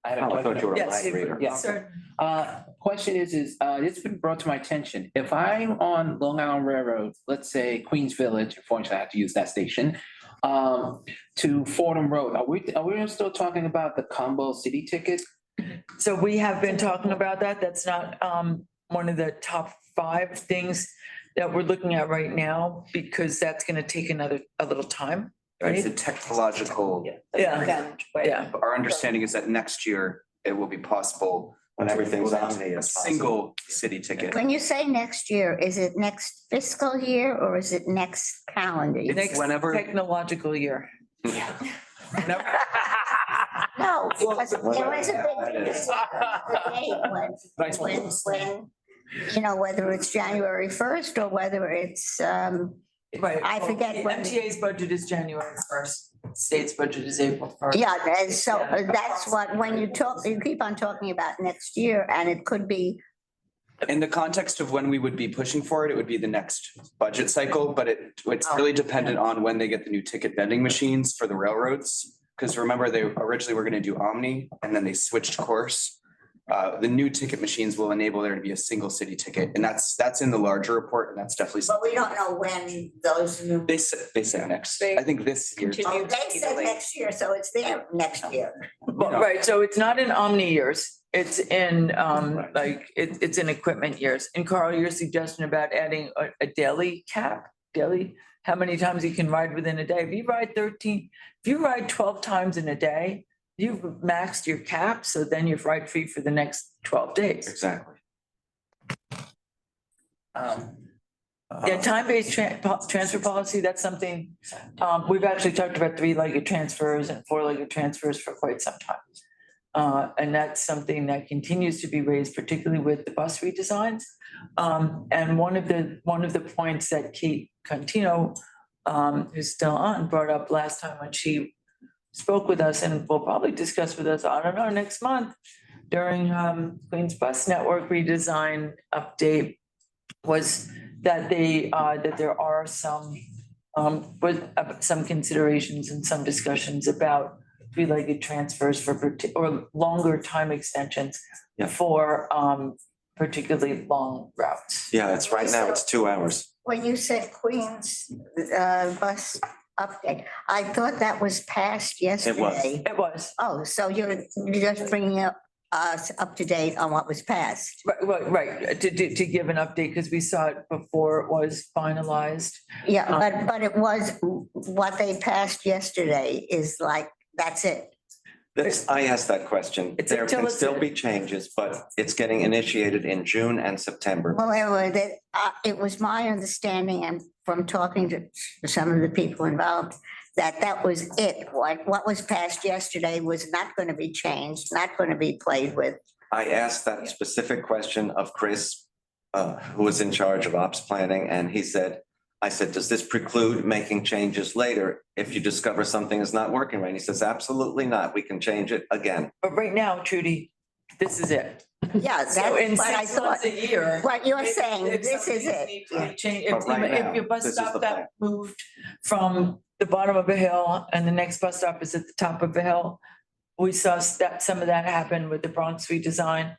I thought you were a Yes, live reader. Yeah. Question is, it's been brought to my attention. If I'm on Long Island Railroad, let's say Queens Village, unfortunately I have to use that station, to Fordham Road, are we still talking about the combo city ticket? So we have been talking about that. That's not one of the top 5 things that we're looking at right now, because that's going to take a little time, It's a right? technological. Yeah. Our understanding is that next year it will be possible When everything's on a single city ticket. When you say next year, is it next fiscal year or is it next calendar year? Next whenever- technological year. No, because there was a big debate when, you know, whether it's January 1st or whether it's, Right. I forget The when. MTA's budget is January 1st. State's budget is April 1st. Yeah, and so that's what, when you keep on talking about next year, and it could be, In the context of when we would be pushing for it, it would be the next budget cycle, but it's really dependent on when they get the new ticket vending machines for the railroads. Because remember, they originally were going to do Omni and then they switched course. The new ticket machines will enable there to be a single city ticket, and that's in the larger report, and that's definitely. but we don't know when those new. They said next, I think this year. Oh, they said next year, so it's there next year. Right, so it's not in Omni years. It's in it's in equipment years. And Carl, your suggestion about adding a daily cap, how many times you can ride within a day? If you ride 12 times in a day, you've maxed your cap, so then you're ride free for the next 12 days. Exactly. Yeah, time-based transfer policy, that's something, we've actually talked about 3-legged transfers and 4-legged transfers for quite some time. And that's something that continues to be raised, particularly with the bus redesigns. And one of the points that Kate Contino, who's still on, brought up last time when she spoke with us, and will probably discuss with us, I don't know, next month during Queens Bus Network redesign update, was that that there are some considerations and some discussions about three-legged transfers or longer time extensions Yeah. for particularly long routes. Yeah, it's right now, it's 2 hours. When you said Queens bus update, I thought that was passed yesterday. It was. Oh, so you're just bringing us up to date on what was passed. Right, to give an update, because we saw it before it was finalized. Yeah, but it was, what they passed yesterday is like, that's it. I asked that question. There until can it's- still be changes, but it's getting initiated in June and September. Well, anyway, it was my understanding and from talking to some of the people involved, that was it. What was passed yesterday was not going to be changed, not going to be played with. I asked that specific question of Chris, who was in charge of ops planning, and I said, does this preclude making changes later if you discover something is not working right? And he says, absolutely not. We can change it again. But right now, Trudy, this is it. Yeah, So that's in what I 6 thought. months a year. What you're if- saying, if this is something it. needs to be changed, But right if now, your bus this is stop the got plan. moved from the bottom of a hill and the next bus stop is at the top of a hill. We saw that some of that happen with the Bronx redesign.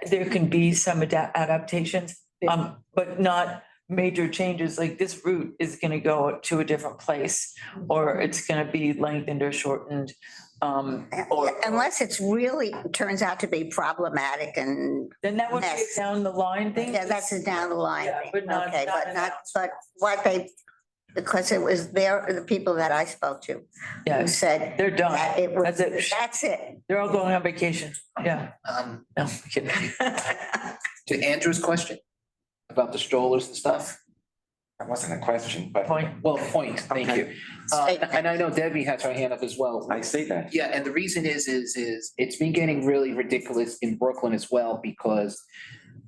There can be some adaptations, but not major changes. Like this route is gonna go to a different place, or it's gonna be lengthened or shortened. Or Unless it's really turns out to be problematic and. then that would be a mess. down the line thing. Yeah, that's a down the line. Yeah, thing. but not- Okay, not but an not, but what they, because it was the people that I spoke to. Yeah, Who said. they're done. that it was, That's it. that's it. They're all going on vacation. Yeah. Um, No, I'm kidding. to Andrew's question about the strollers and stuff. That wasn't a question, but Point, thank you. And I know Debbie has her hand up as well. I see that. Yeah, and the reason is it's been getting really ridiculous in Brooklyn as well, because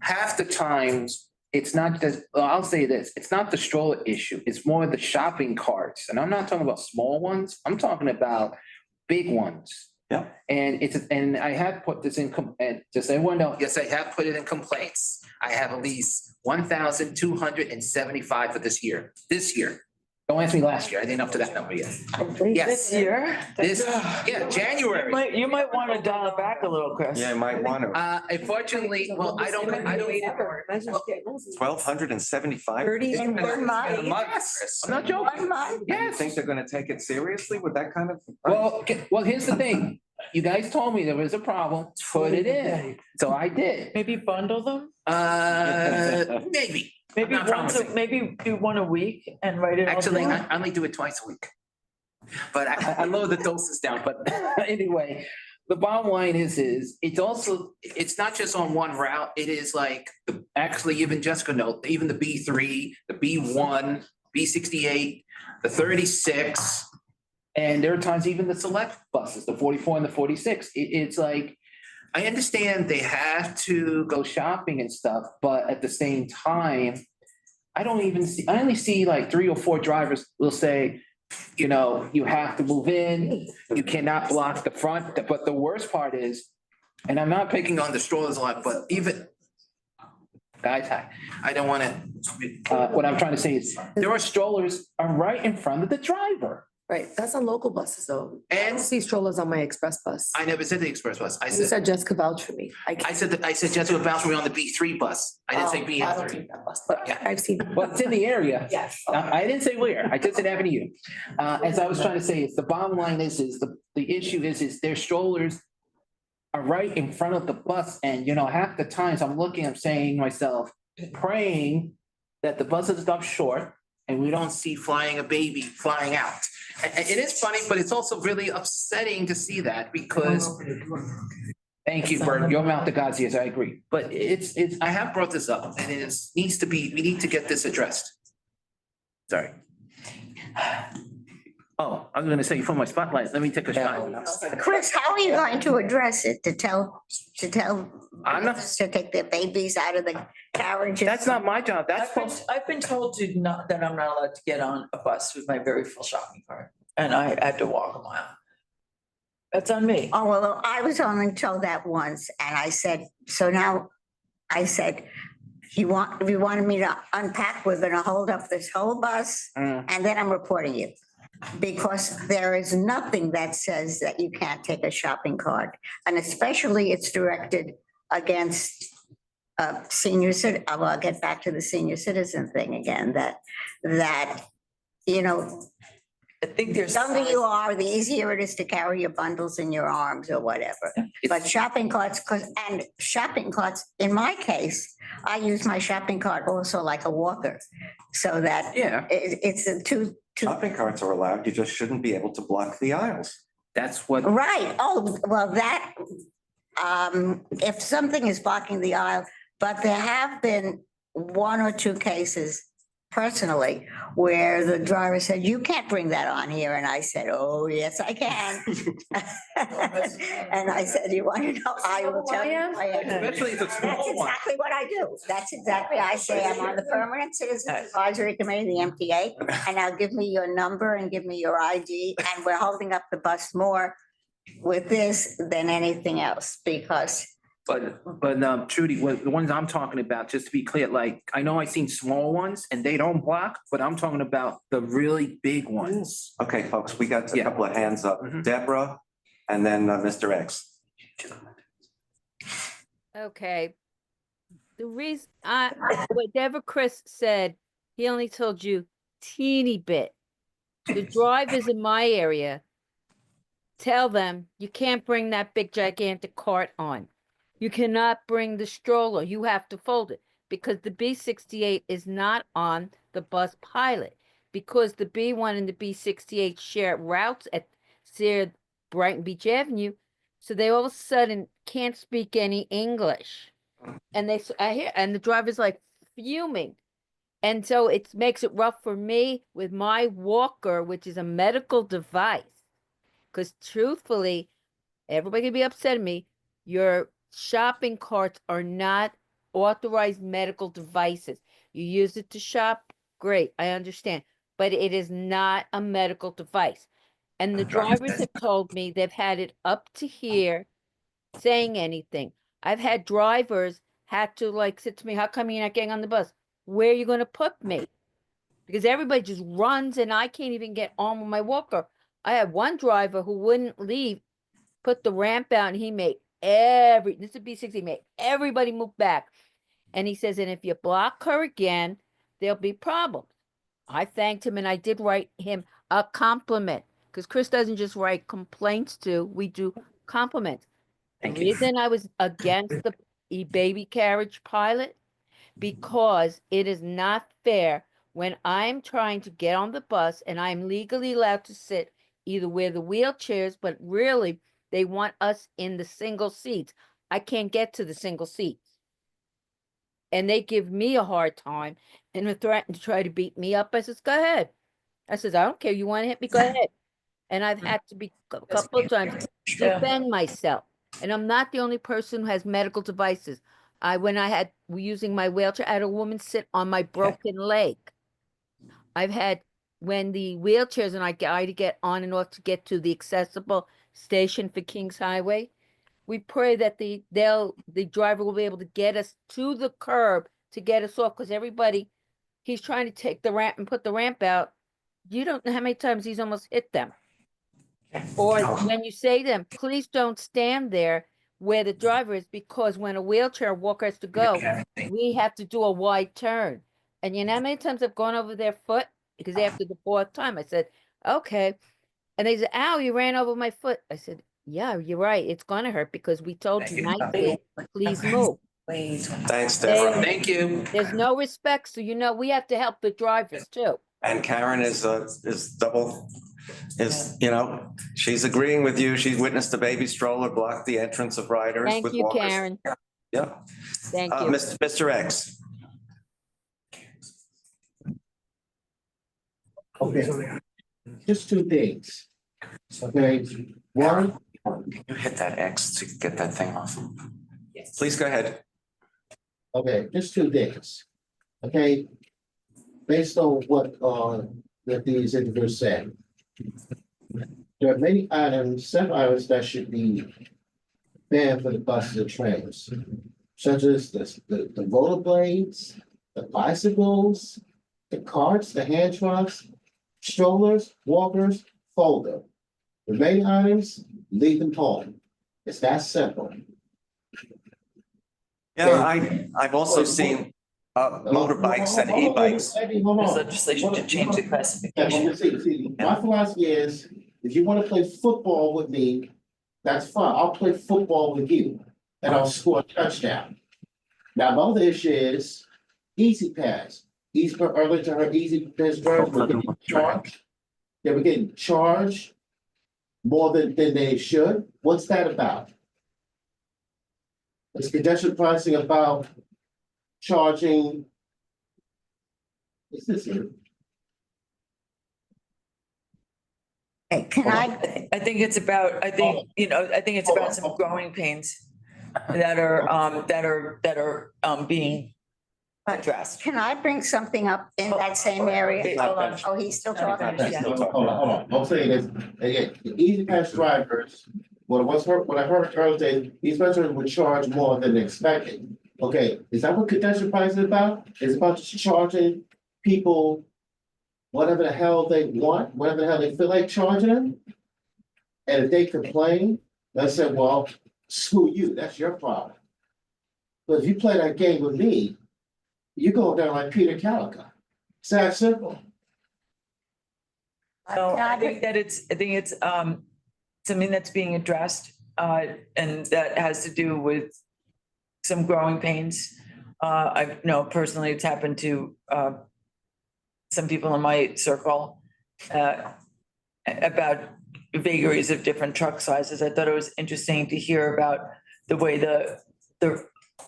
half the times it's not just, well, I'll say this, it's not the stroller issue, it's more the shopping carts. And I'm not talking about small ones, I'm talking about big ones. Yeah. And I have put this in, and just so everyone know, yes, I have put it in complaints. I have at least 1,275 for this year. Don't ask me last year, I didn't up to that number yet. Yes, This year? January. You might want to dial it back a little, Chris. Yeah, you might want to. Unfortunately, well, I don't. 1,275? 30 in 1 month. I'm not joking. 1 month. You think they're gonna take it seriously with that kind of? Well, here's the thing. You guys told me there was a problem, put it in. So I did. Maybe bundle them? Maybe. Maybe not promising. maybe do one a week and write it all Actually, down. I only do it twice a week. But I lower the doses down, but anyway, the bottom line is it's not just on one route. It is like, actually, even Jessica knows, even the B3, the B1, B68, the 36. And there are times even the select buses, the 44 and the 46. It's like, I understand they have to go shopping and stuff, but at the same time, I only see like 3 or 4 drivers will say, you know, you have to move in, you cannot block the front. But the worst part is, and I'm not picking on the strollers a lot, but even, guys, I don't want to, what I'm trying to say is, there are strollers are right in front of the driver. Right, that's on local buses though. I And- don't see strollers on my express bus. I never said the express bus. I You said, said Jessica vouch for me. I said Jessica bounced me on the B3 bus. I didn't say I don't B3. take that bus, but Yeah. I've seen. Well, it's in the area. Yes. I didn't say where, I just said Avenue. As I was trying to say, is the bottom line is the issue is their strollers are right in front of the bus, and you know, half the times I'm saying to myself, praying that the bus is stopped short and we don't see a baby flying out. And it is funny, but it's also really upsetting to see that because. Thank you, Bert. Your mouth to God's ears, I agree. But it's, I have brought this up and we need to get this addressed. Sorry. Oh, I was gonna say, you put my spotlight. Let me take a shot. Chris, how are you going to address it? To tell I'm not- mothers to take their babies out of the carriages? That's not my job. That's, I've been told that I'm not allowed to get on a bus with my very full shopping cart, and I had to walk a mile. That's on me. Oh, well, I was only told that once and I said, so now I said, if you wanted me to unpack, we're gonna hold up this whole bus and then I'm reporting you. because there is nothing that says that you can't take a shopping cart. And especially it's directed against senior I'll get back to the senior citizen thing again, that, you know, I think there's. the younger you are, the easier it is to carry your bundles in your arms or whatever. But shopping carts, in my case, I use my shopping cart also like a walker. So that it's a two. Shopping carts are allowed, you just shouldn't be able to block the aisles. That's what. Right. Oh, well, that, if something is blocking the aisle, but there have been one or two cases personally where the driver said, you can't bring that on here. And I said, oh, yes, I can. And I said, you want to know? I will tell you. Especially if it's a That's small one. exactly what I do. That's exactly, I say, I'm on the Permanent Citizens Advisory Committee, the MTA, and now give me your number and give me your ID. And we're holding up the bus more with this than anything else because. But Trudy, the ones I'm talking about, just to be clear, like, I know I've seen small ones and they don't block, but I'm talking about the really big ones. Okay, folks, we got a couple of hands up. Deborah and then Mr. X. Okay. The reason whatever Chris said, he only told you teeny bit. The drivers in my area, tell them you can't bring that big gigantic cart on. You cannot bring the stroller. You have to fold it because the B68 is not on the bus pilot because the B1 and the B68 share routes at Brighton Beach Avenue. So they all of a sudden can't speak any English. And I hear, and the driver's like fuming. And so it makes it rough for me with my walker, which is a medical device. Because truthfully, everybody can be upset at me. Your shopping carts are not authorized medical devices. You use it to shop, great, I understand. But it is not a medical device. And the drivers have told me they've had it up to here saying anything. I've had drivers had to like sit to me, how come you're not getting on the bus? Where are you going to put me? Because everybody just runs and I can't even get on with my walker. I had one driver who wouldn't leave, put the ramp out, and he made this is B60, made everybody move back. And he says, and if you block her again, there'll be problems. I thanked him and I did write him a compliment because Chris doesn't just write complaints we do compliments. The reason I was against the baby carriage pilot, because it is not fair when I'm trying to get on the bus and I'm legally allowed to sit either where the wheelchairs, but really they want us in the single seats. I can't get to the single seats. And they give me a hard time and threaten to try to beat me up. I says, go ahead. I says, I don't care. You want to hit me? Go ahead. And I've had to be a couple of times defend myself. And I'm not the only person who has medical devices. When I had using my wheelchair, I had a woman sit on my broken leg. I've had when the wheelchairs and I to get on and off to get to the accessible station for Kings Highway. We pray that the driver will be able to get us to the curb to get us off because he's trying to take the ramp and put the ramp out. You don't know how many times he's almost hit them. Or when you say to them, please don't stand there where the driver is because when a wheelchair walker has to go, we have to do a wide turn. And you know how many times I've gone over their foot? Because after the fourth time, I said, okay. And they said, ow, you ran over my foot. I said, yeah, you're right. It's going to hurt because we told you nicely, please move. Thanks, Deborah. Thank you. There's no respect. So, we have to help the drivers too. And Karen is she's agreeing with you. She's witnessed the baby stroller block the entrance of riders. Thank with you, walkers. Karen. Yeah. Thank you. Mr. X. Okay, just two things. Okay, one. You hit that X to get that thing off. Please go ahead. Okay, just two things. Okay, based on what that these individuals said, there are many several items that should be banned for the buses and trains, such as the rollerblades, the bicycles, the carts, the hand trucks, Strollers, walkers, fold them. Remaining items, leave them home. It's that simple. Yeah, I've also seen motorbikes and e-bikes. There's legislation to change the classification. See, my philosophy is, if you want to play football with me, that's fine. I'll play football with you and I'll score a touchdown. Now, my other issue is Easy Pass. Earlier to her Easy Pass drivers were getting charged. They were getting charged more than they should. What's that about? Is congestion pricing about charging? Is this here? Can I? I think it's about, I think it's about some growing pains that are being addressed. Can I bring something up in that same area? Hold on. Oh, he's still talking. Hold on. I'm saying this, again, the Easy Pass drivers, what I heard earlier, these drivers would charge more than expected. Okay, is that what congestion price is about? It's about just charging people whatever the hell they want, whatever the hell they feel like charging them. And if they complain, let's say, well, screw you, that's your problem. But if you play that game with me, you go down like Peter Calico. It's that simple. So I think it's something that's being addressed, and that has to do with some growing pains. I know personally it's happened to some people in my circle about vagaries of different truck sizes. I thought it was interesting to hear about the way the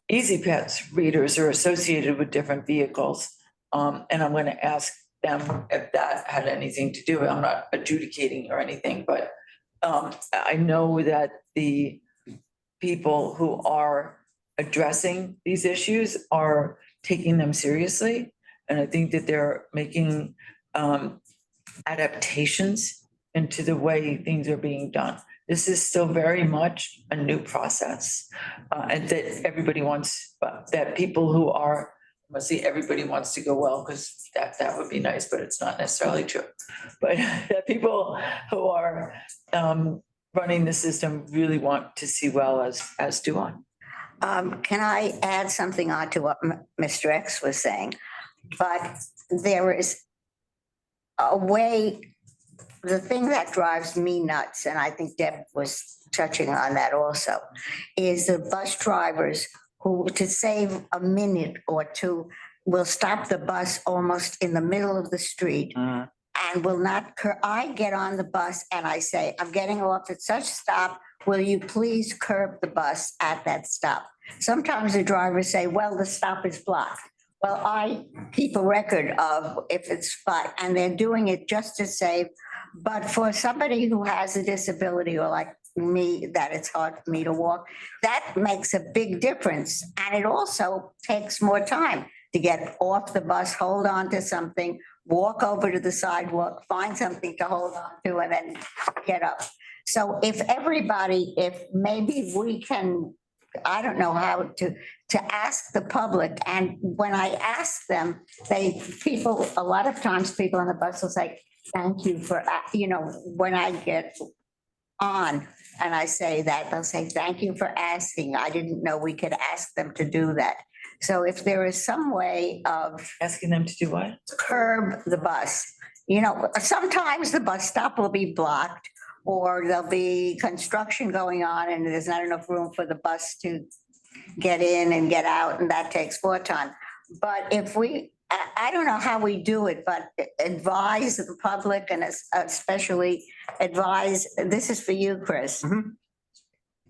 Easy Pass readers are associated with different vehicles. And I'm going to ask them if that had anything to do with it. I'm not adjudicating or anything, but I know that the people who are addressing these issues are taking them seriously. And I think that they're making adaptations into the way things are being done. This is still very much a new process, and that everybody wants, that people who are, let's see, everybody wants to go well, because that would be nice, but it's not necessarily true. But that people who are running the system really want to see well, as do I. Can I add something on to what Mr. X was saying? But there is a way, the thing that drives me nuts, and I think Deb was touching on that also, is the bus drivers who, to save a minute or two, will stop the bus almost in the middle of the street and will not, I get on the bus and I say, I'm getting off at such stop, will you please curb the bus at that stop? Sometimes the drivers say, well, the stop is blocked. Well, I keep a record of if it's blocked, and they're doing it just to save. But for somebody who has a disability, or like me, that it's hard for me to walk, that makes a big difference. And it also takes more time to get off the bus, hold on to something, walk over to the sidewalk, find something to hold on to, and then get up. So if maybe we can, I don't know how to ask the public. And when I ask them, a lot of times people on the bus will say, thank you for, when I get on and I say that, they'll say, thank you for asking. I didn't know we could ask them to do that. So if there is some way of asking them to do what? Curb the bus. Sometimes the bus stop will be blocked, or there'll be construction going on and there's not enough room for the bus to get in and get out, and that takes more time. But if I don't know how we do it, but advise the public, and especially advise, this is for you, Chris.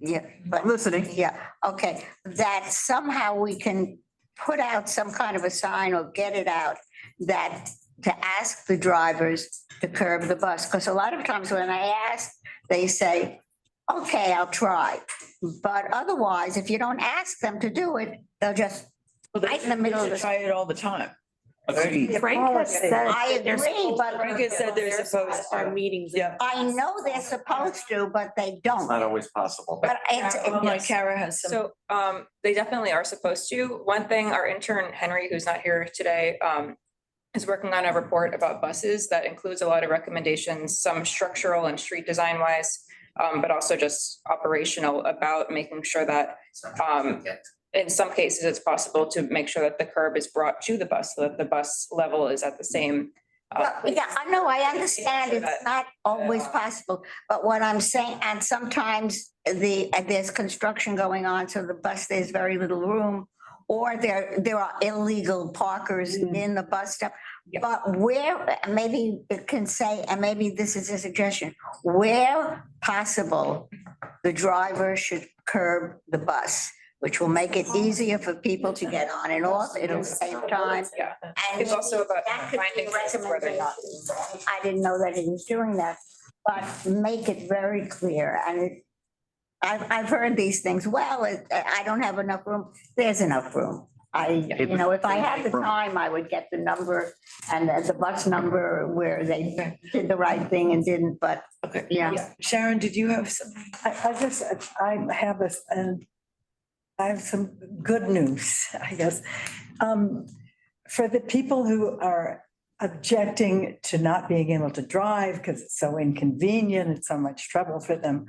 Yeah, but listening. Yeah, okay, that somehow we can put out some kind of a sign or get it out that to ask the drivers to curb the bus. Because a lot of times when I ask, they say, okay, I'll try. But otherwise, if you don't ask them to do it, they'll just right in the middle of the. Try it all the time. Frank has said I agree, but Frank has said they're supposed to. Our meetings. Yeah. I know they're supposed to, but they don't. It's not always possible. But it's. Kara has some. So they definitely are supposed to. One thing, our intern Henry, who's not here today, is working on a report about buses that includes a lot of recommendations, some structural and street design wise, but also just operational about making sure that in some cases, it's possible to make sure that the curb is brought to the bus so that the bus level is at the same. Yeah, I know, I understand it's not always possible, but what I'm saying, and sometimes there's construction going on, so the bus, there's very little room. Or there are illegal parkers in the bus stop. But where, maybe it can say, and maybe this is a suggestion, where possible, the driver should curb the bus, which will make it easier for people to get on and off. It'll save time. Yeah. And It's also about that could be finding places where they're not. I didn't know that he was doing that, but make it very clear. And I've heard these things, well, I don't have enough room. There's enough room. If I had the time, I would get the number and the bus number where they did the right thing and didn't, but yeah. Sharon, did you have some? I have some good news, I guess. For the people who are objecting to not being able to drive because it's so inconvenient, it's so much trouble for them.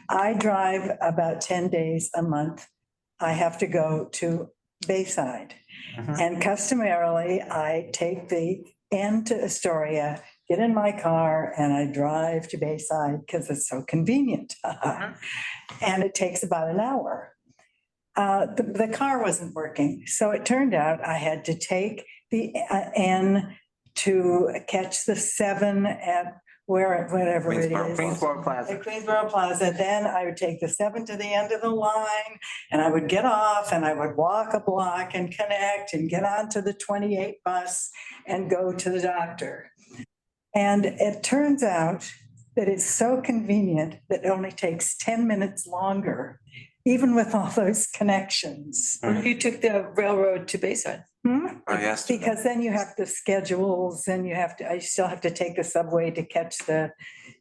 I drive about 10 days a month. I have to go to Bayside. And customarily, I take the N to Astoria, get in my car, and I drive to Bayside because it's so convenient. And it takes about an hour. The car wasn't working, so it turned out I had to take the N to catch the 7 at whatever it is. Queensboro Plaza. At Queensboro Plaza, then I would take the 7 to the end of the line and I would get off and I would walk a block and connect and get onto the 28 bus and go to the doctor. And it turns out that it's so convenient that it only takes 10 minutes longer, even with all those connections. You took the railroad to Bayside. Yes. Because then you have the schedules and I still have to take the subway to catch the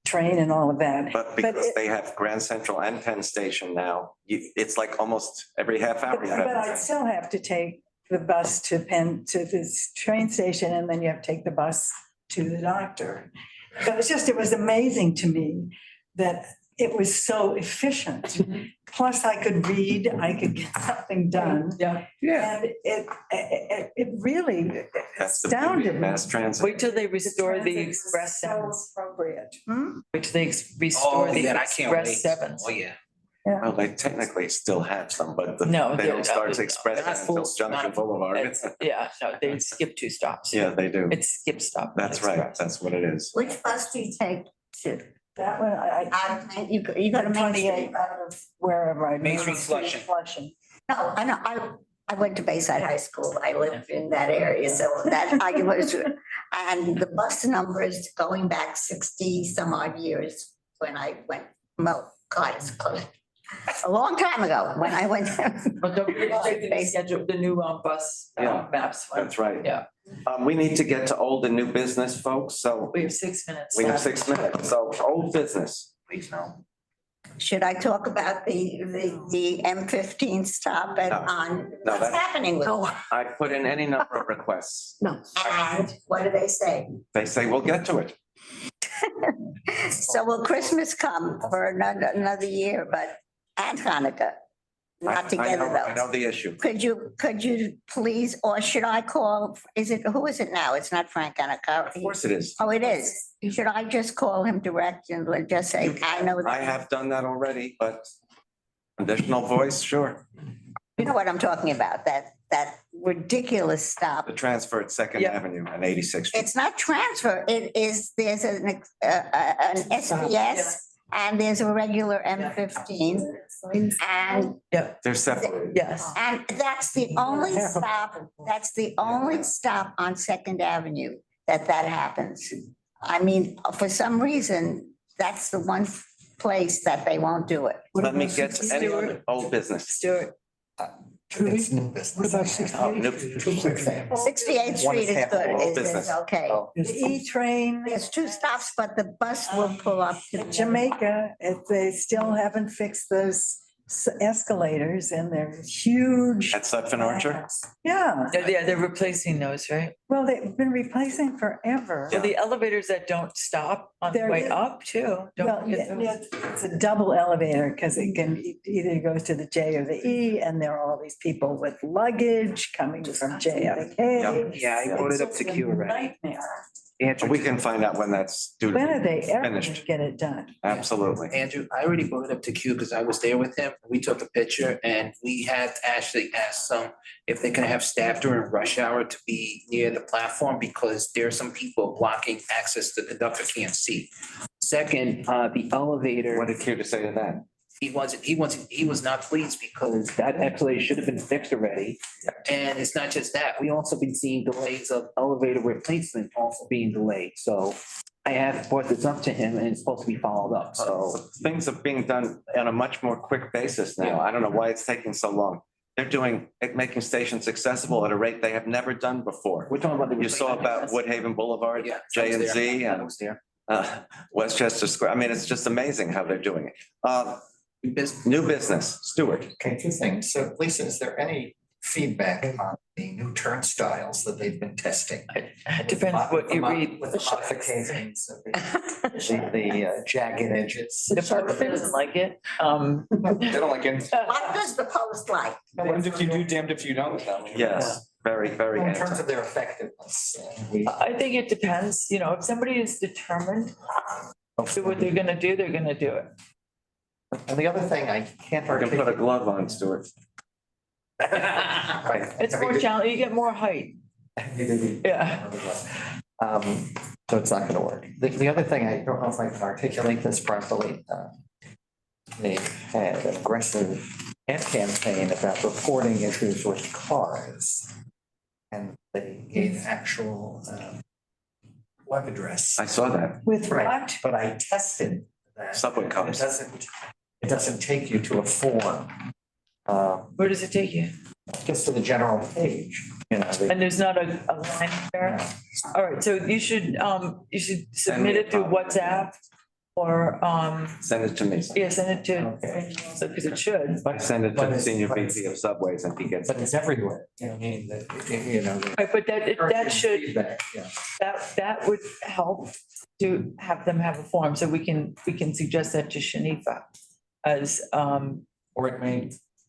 train and all of that. But because they have Grand Central and Penn Station now, it's like almost every half hour. But I still have to take the bus to this train station and then you have to take the bus to the doctor. So it was amazing to me that it was so efficient. Plus I could read, I could get something done. Yeah. And it really astounded me. Mass transit. Wait till they restore the express So sevens. appropriate. Wait till they restore the I can't wait. express sevens. Oh, yeah. Well, they technically still have some, but No, they they're don't start not. to express They're not until full- Junction not- Boulevard. Yeah, no, they skip 2 stops. Yeah, they do. It's skip stop. That's right. Express. That's what it is. Which bus do you take to? That one, You go to Main Street? 28 out of wherever I. Main Street Flushing. No, I know, I went to Bayside High School. I lived in that area, so that I was, and the bus numbers going back 60 some odd years when I went, well, God, it's close. A long time ago when I went. But don't forget they schedule the new bus Yeah. maps. That's right. Yeah, We need to get to old and new business, folks. So we have 6 minutes. we have left. 6 minutes. So old business, please no. Should I talk about the M15 stop No. on, No, what's that's- happening with it? I put in any number of requests. And what do they say? They say we'll get to it. So will Christmas come for another year, and Hanukkah? Not together I know though. the issue. Could you please, or should I call, who is it now? It's not Frank Anacari. Of course it is. Oh, it is. Should I just call him direct and just say, I know I that? have done that already, but additional voice, sure. You know what I'm talking about, that ridiculous stop. The transfer at Second Yeah. Avenue and 86th Street. It's not transfer, there's an SBS and there's a regular M15. And They're separate. Yes. And that's the only stop on Second Avenue that happens. I mean, for some reason, that's the one place that they won't do it. Let me get to any other old business. Stuart. What about 68th Street is good, is okay. The E-train, There's 2 stops, but the bus will pull up to Jamaica, if they still haven't fixed those escalators and they're huge. At Sutphen Orchard? Yeah, Yeah, they're replacing those, right? well, they've been replacing forever. So the elevators that don't stop on the There way is- up too. Well, Don't forget those. it's a double elevator because it can either goes to the J or the E, and there are all these people with luggage coming from JFK. Yeah, I wrote it up to Q already. Nightmare. Andrew, We can find out when that's due to When are be they ever gonna finished. get it done? Absolutely. Andrew, I already brought it up to Q because I was there with him. We took a picture and we had actually asked them if they can have staff during rush hour to be near the platform because there are some people blocking access the conductor can't see. Second, the elevator. What did Q to say to that? He was not pleased because that escalator should have been fixed already. And it's not just that, we also been seeing delays of elevator replacement also being delayed, so. I have brought this up to him and it's supposed to be followed up, so. Things are being done on a much more quick basis now. I don't know why it's taking so long. They're making stations accessible at a rate they have never done before. We're talking about the. You saw about Woodhaven Boulevard, Yeah, J and Z, I and was there. Westchester Square. I mean, it's just amazing how they're doing it. New business, Stuart. Okay, two things. So Lisa, is there any feedback on the new turnstiles that they've been testing? It depends what you read. With the modifications of the jagged edges. The public doesn't like it. They don't like it. What does the post like? Damned if you do, damned if you don't. Yes, very, very. In terms of their effectiveness. I think it depends, you know, if somebody is determined to do what they're gonna do, they're gonna do it. And the other thing I can't I can put a articulate. glove on, Stuart. It's more challenging, you get more height. Yeah. So it's not gonna work. The other thing, I don't know if I can articulate this properly. They had an aggressive ad campaign about reporting issues with cars. And they gave actual web address. I saw that. With Right, what? but I tested that. Subway It cars. doesn't take you to a form. Where does it take you? Just to the general page, you know. they- And there's not a line there? All right, so you should submit it through WhatsApp or, Send it to me. yeah, send it to, so, because it should. Send it to the senior VP of Subways and he gets But it. it's everywhere, you know, I mean, you know. Right, but that should, Feedback, yeah. that would help to have them have a form, so we can suggest that to Shanifa as, Or it may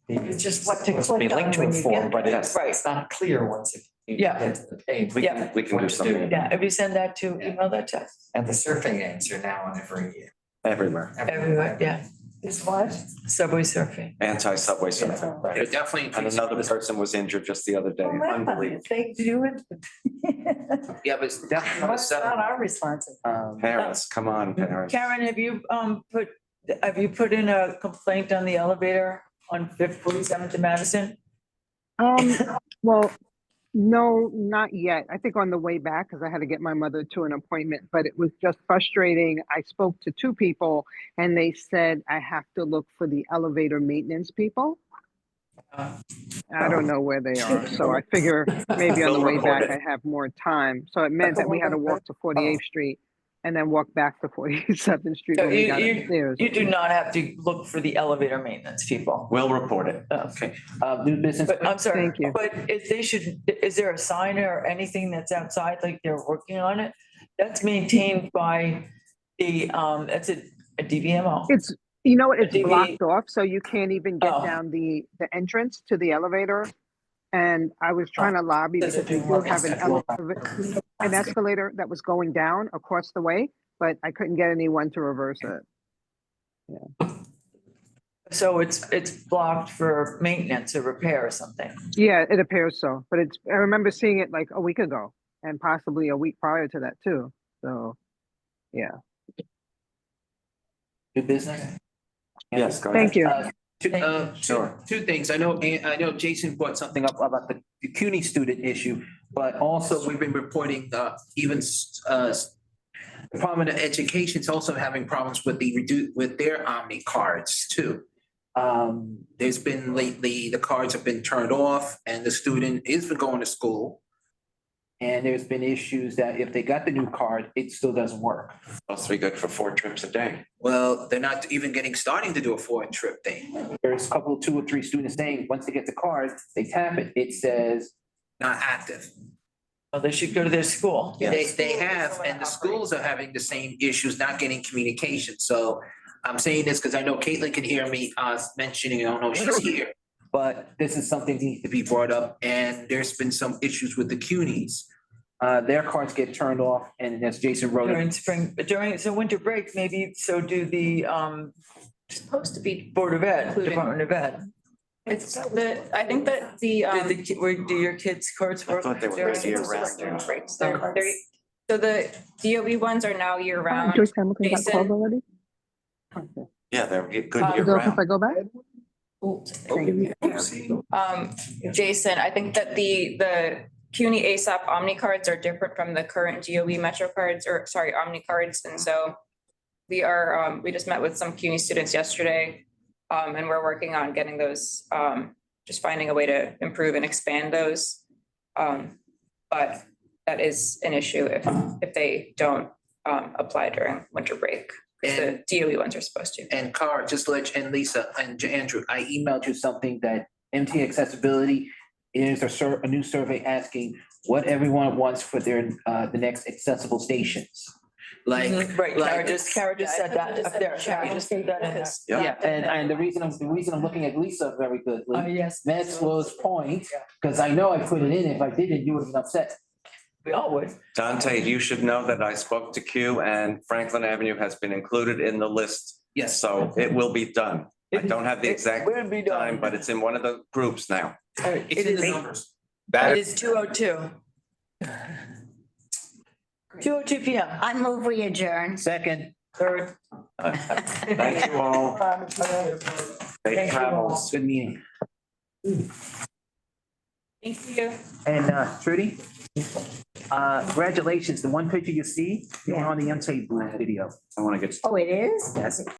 be. It's just what to supposed be click on linked to when a you form, get but there. it's, Right. it's not clear once you Yeah. get to the page. We Yeah. can do something Yeah, if you send that to, email that to us. And the surfing ads are now on everywhere. Everywhere, yeah. Is what? Subway surfing. Anti-subway surfing. They're definitely. And another person was injured just the other day. Unbelievable. They do it. Yeah, but it's definitely not a What's not seven. our responsibility? Parents, come on, parents. Karen, have you put in a complaint on the elevator on 47th and Madison? Well, no, not yet. I think on the way back, because I had to get my mother to an appointment, but it was just frustrating. I spoke to two people and they said I have to look for the elevator maintenance people. I don't know where they are, so I figure maybe on the way back I have more time. So it meant that we had to walk to 48th Street and then walk back to 47th Street So when we got upstairs. you do not have to look for the elevator maintenance people. We'll report it. Okay. New business. But I'm sorry, Thank you. but if they should, is there a sign or anything that's outside, like they're working on it? That's maintained by the, that's a DVMO. It's, you know what, it's DV blocked off, so you can't even get Oh. down the entrance to the elevator. And I was trying to lobby Does it because we do do work? have an escalator that was going down across the way, but I couldn't get anyone to reverse it. So it's blocked for maintenance or repair or something. Yeah, it appears so, but I remember seeing it like a week ago and possibly a week prior to that too. So, yeah. New business. Yes, go ahead. Thank you. Sure. Two things. I know Jason brought something up about the CUNY student issue, but also we've been reporting even Department of Education's also having problems with with their Omni cards too. There's been lately, the cards have been turned off and the student is going to school. And there's been issues that if they got the new card, it still doesn't work. Supposed to be good for 4 trips a day. Well, they're not even starting to do a 4 trip thing. There's a couple, 2 or 3 students saying, once they get the card, they tap it, it says not active. Well, they should go to their school. They have, and the schools are having the same issues, not getting communication. So I'm saying this because I know Caitlin can hear me mentioning, I don't know if she's here. But this is something that needs to be brought up, and there's been some issues with the CUNYs. Their cards get turned off, and as Jason wrote. During winter break, maybe so do the Supposed to be Board of Ed, including- Department of Ed. It's I think that the Do your kids' cards work? thought they were during year semester round. breaks, so the DOE ones are now year round. George Hamilton got Jason? called already? Yeah, they're good Is year Is it okay if round. I go back? Jason, I think that the CUNY ASAP Omni cards are different from the current DOE Metro cards, or sorry, Omni cards, and so we just met with some CUNY students yesterday, and we're working on getting those, just finding a way to improve and expand those. But that is an issue if they don't apply during winter break. The DOE ones are supposed to. And Cara, just to let you, and Lisa and Andrew, I emailed you something that MT Accessibility is a new survey asking what everyone wants for their, the next accessible stations. Like, Right, Kara just said that up there. Kara just said that in this. yeah, and the reason I'm looking at Lisa very goodly. Yes. Maxwell's point, because I know I put it in, if I didn't, you would have been upset. We all would. Dante, you should know that I spoke to Q and Franklin Avenue has been included in the list. Yes. So it will be done. I don't have the exact Will be done. time, but it's in one of the groups now. It's in the numbers. It is 2:02. 2:02 PM. I move we adjourn. Second. Third. Thank you all. Safe travels. Good meeting. Thank you. And Trudy, congratulations. The one picture you see, you're on the MTA video. I want to get. Oh, it is? Yes.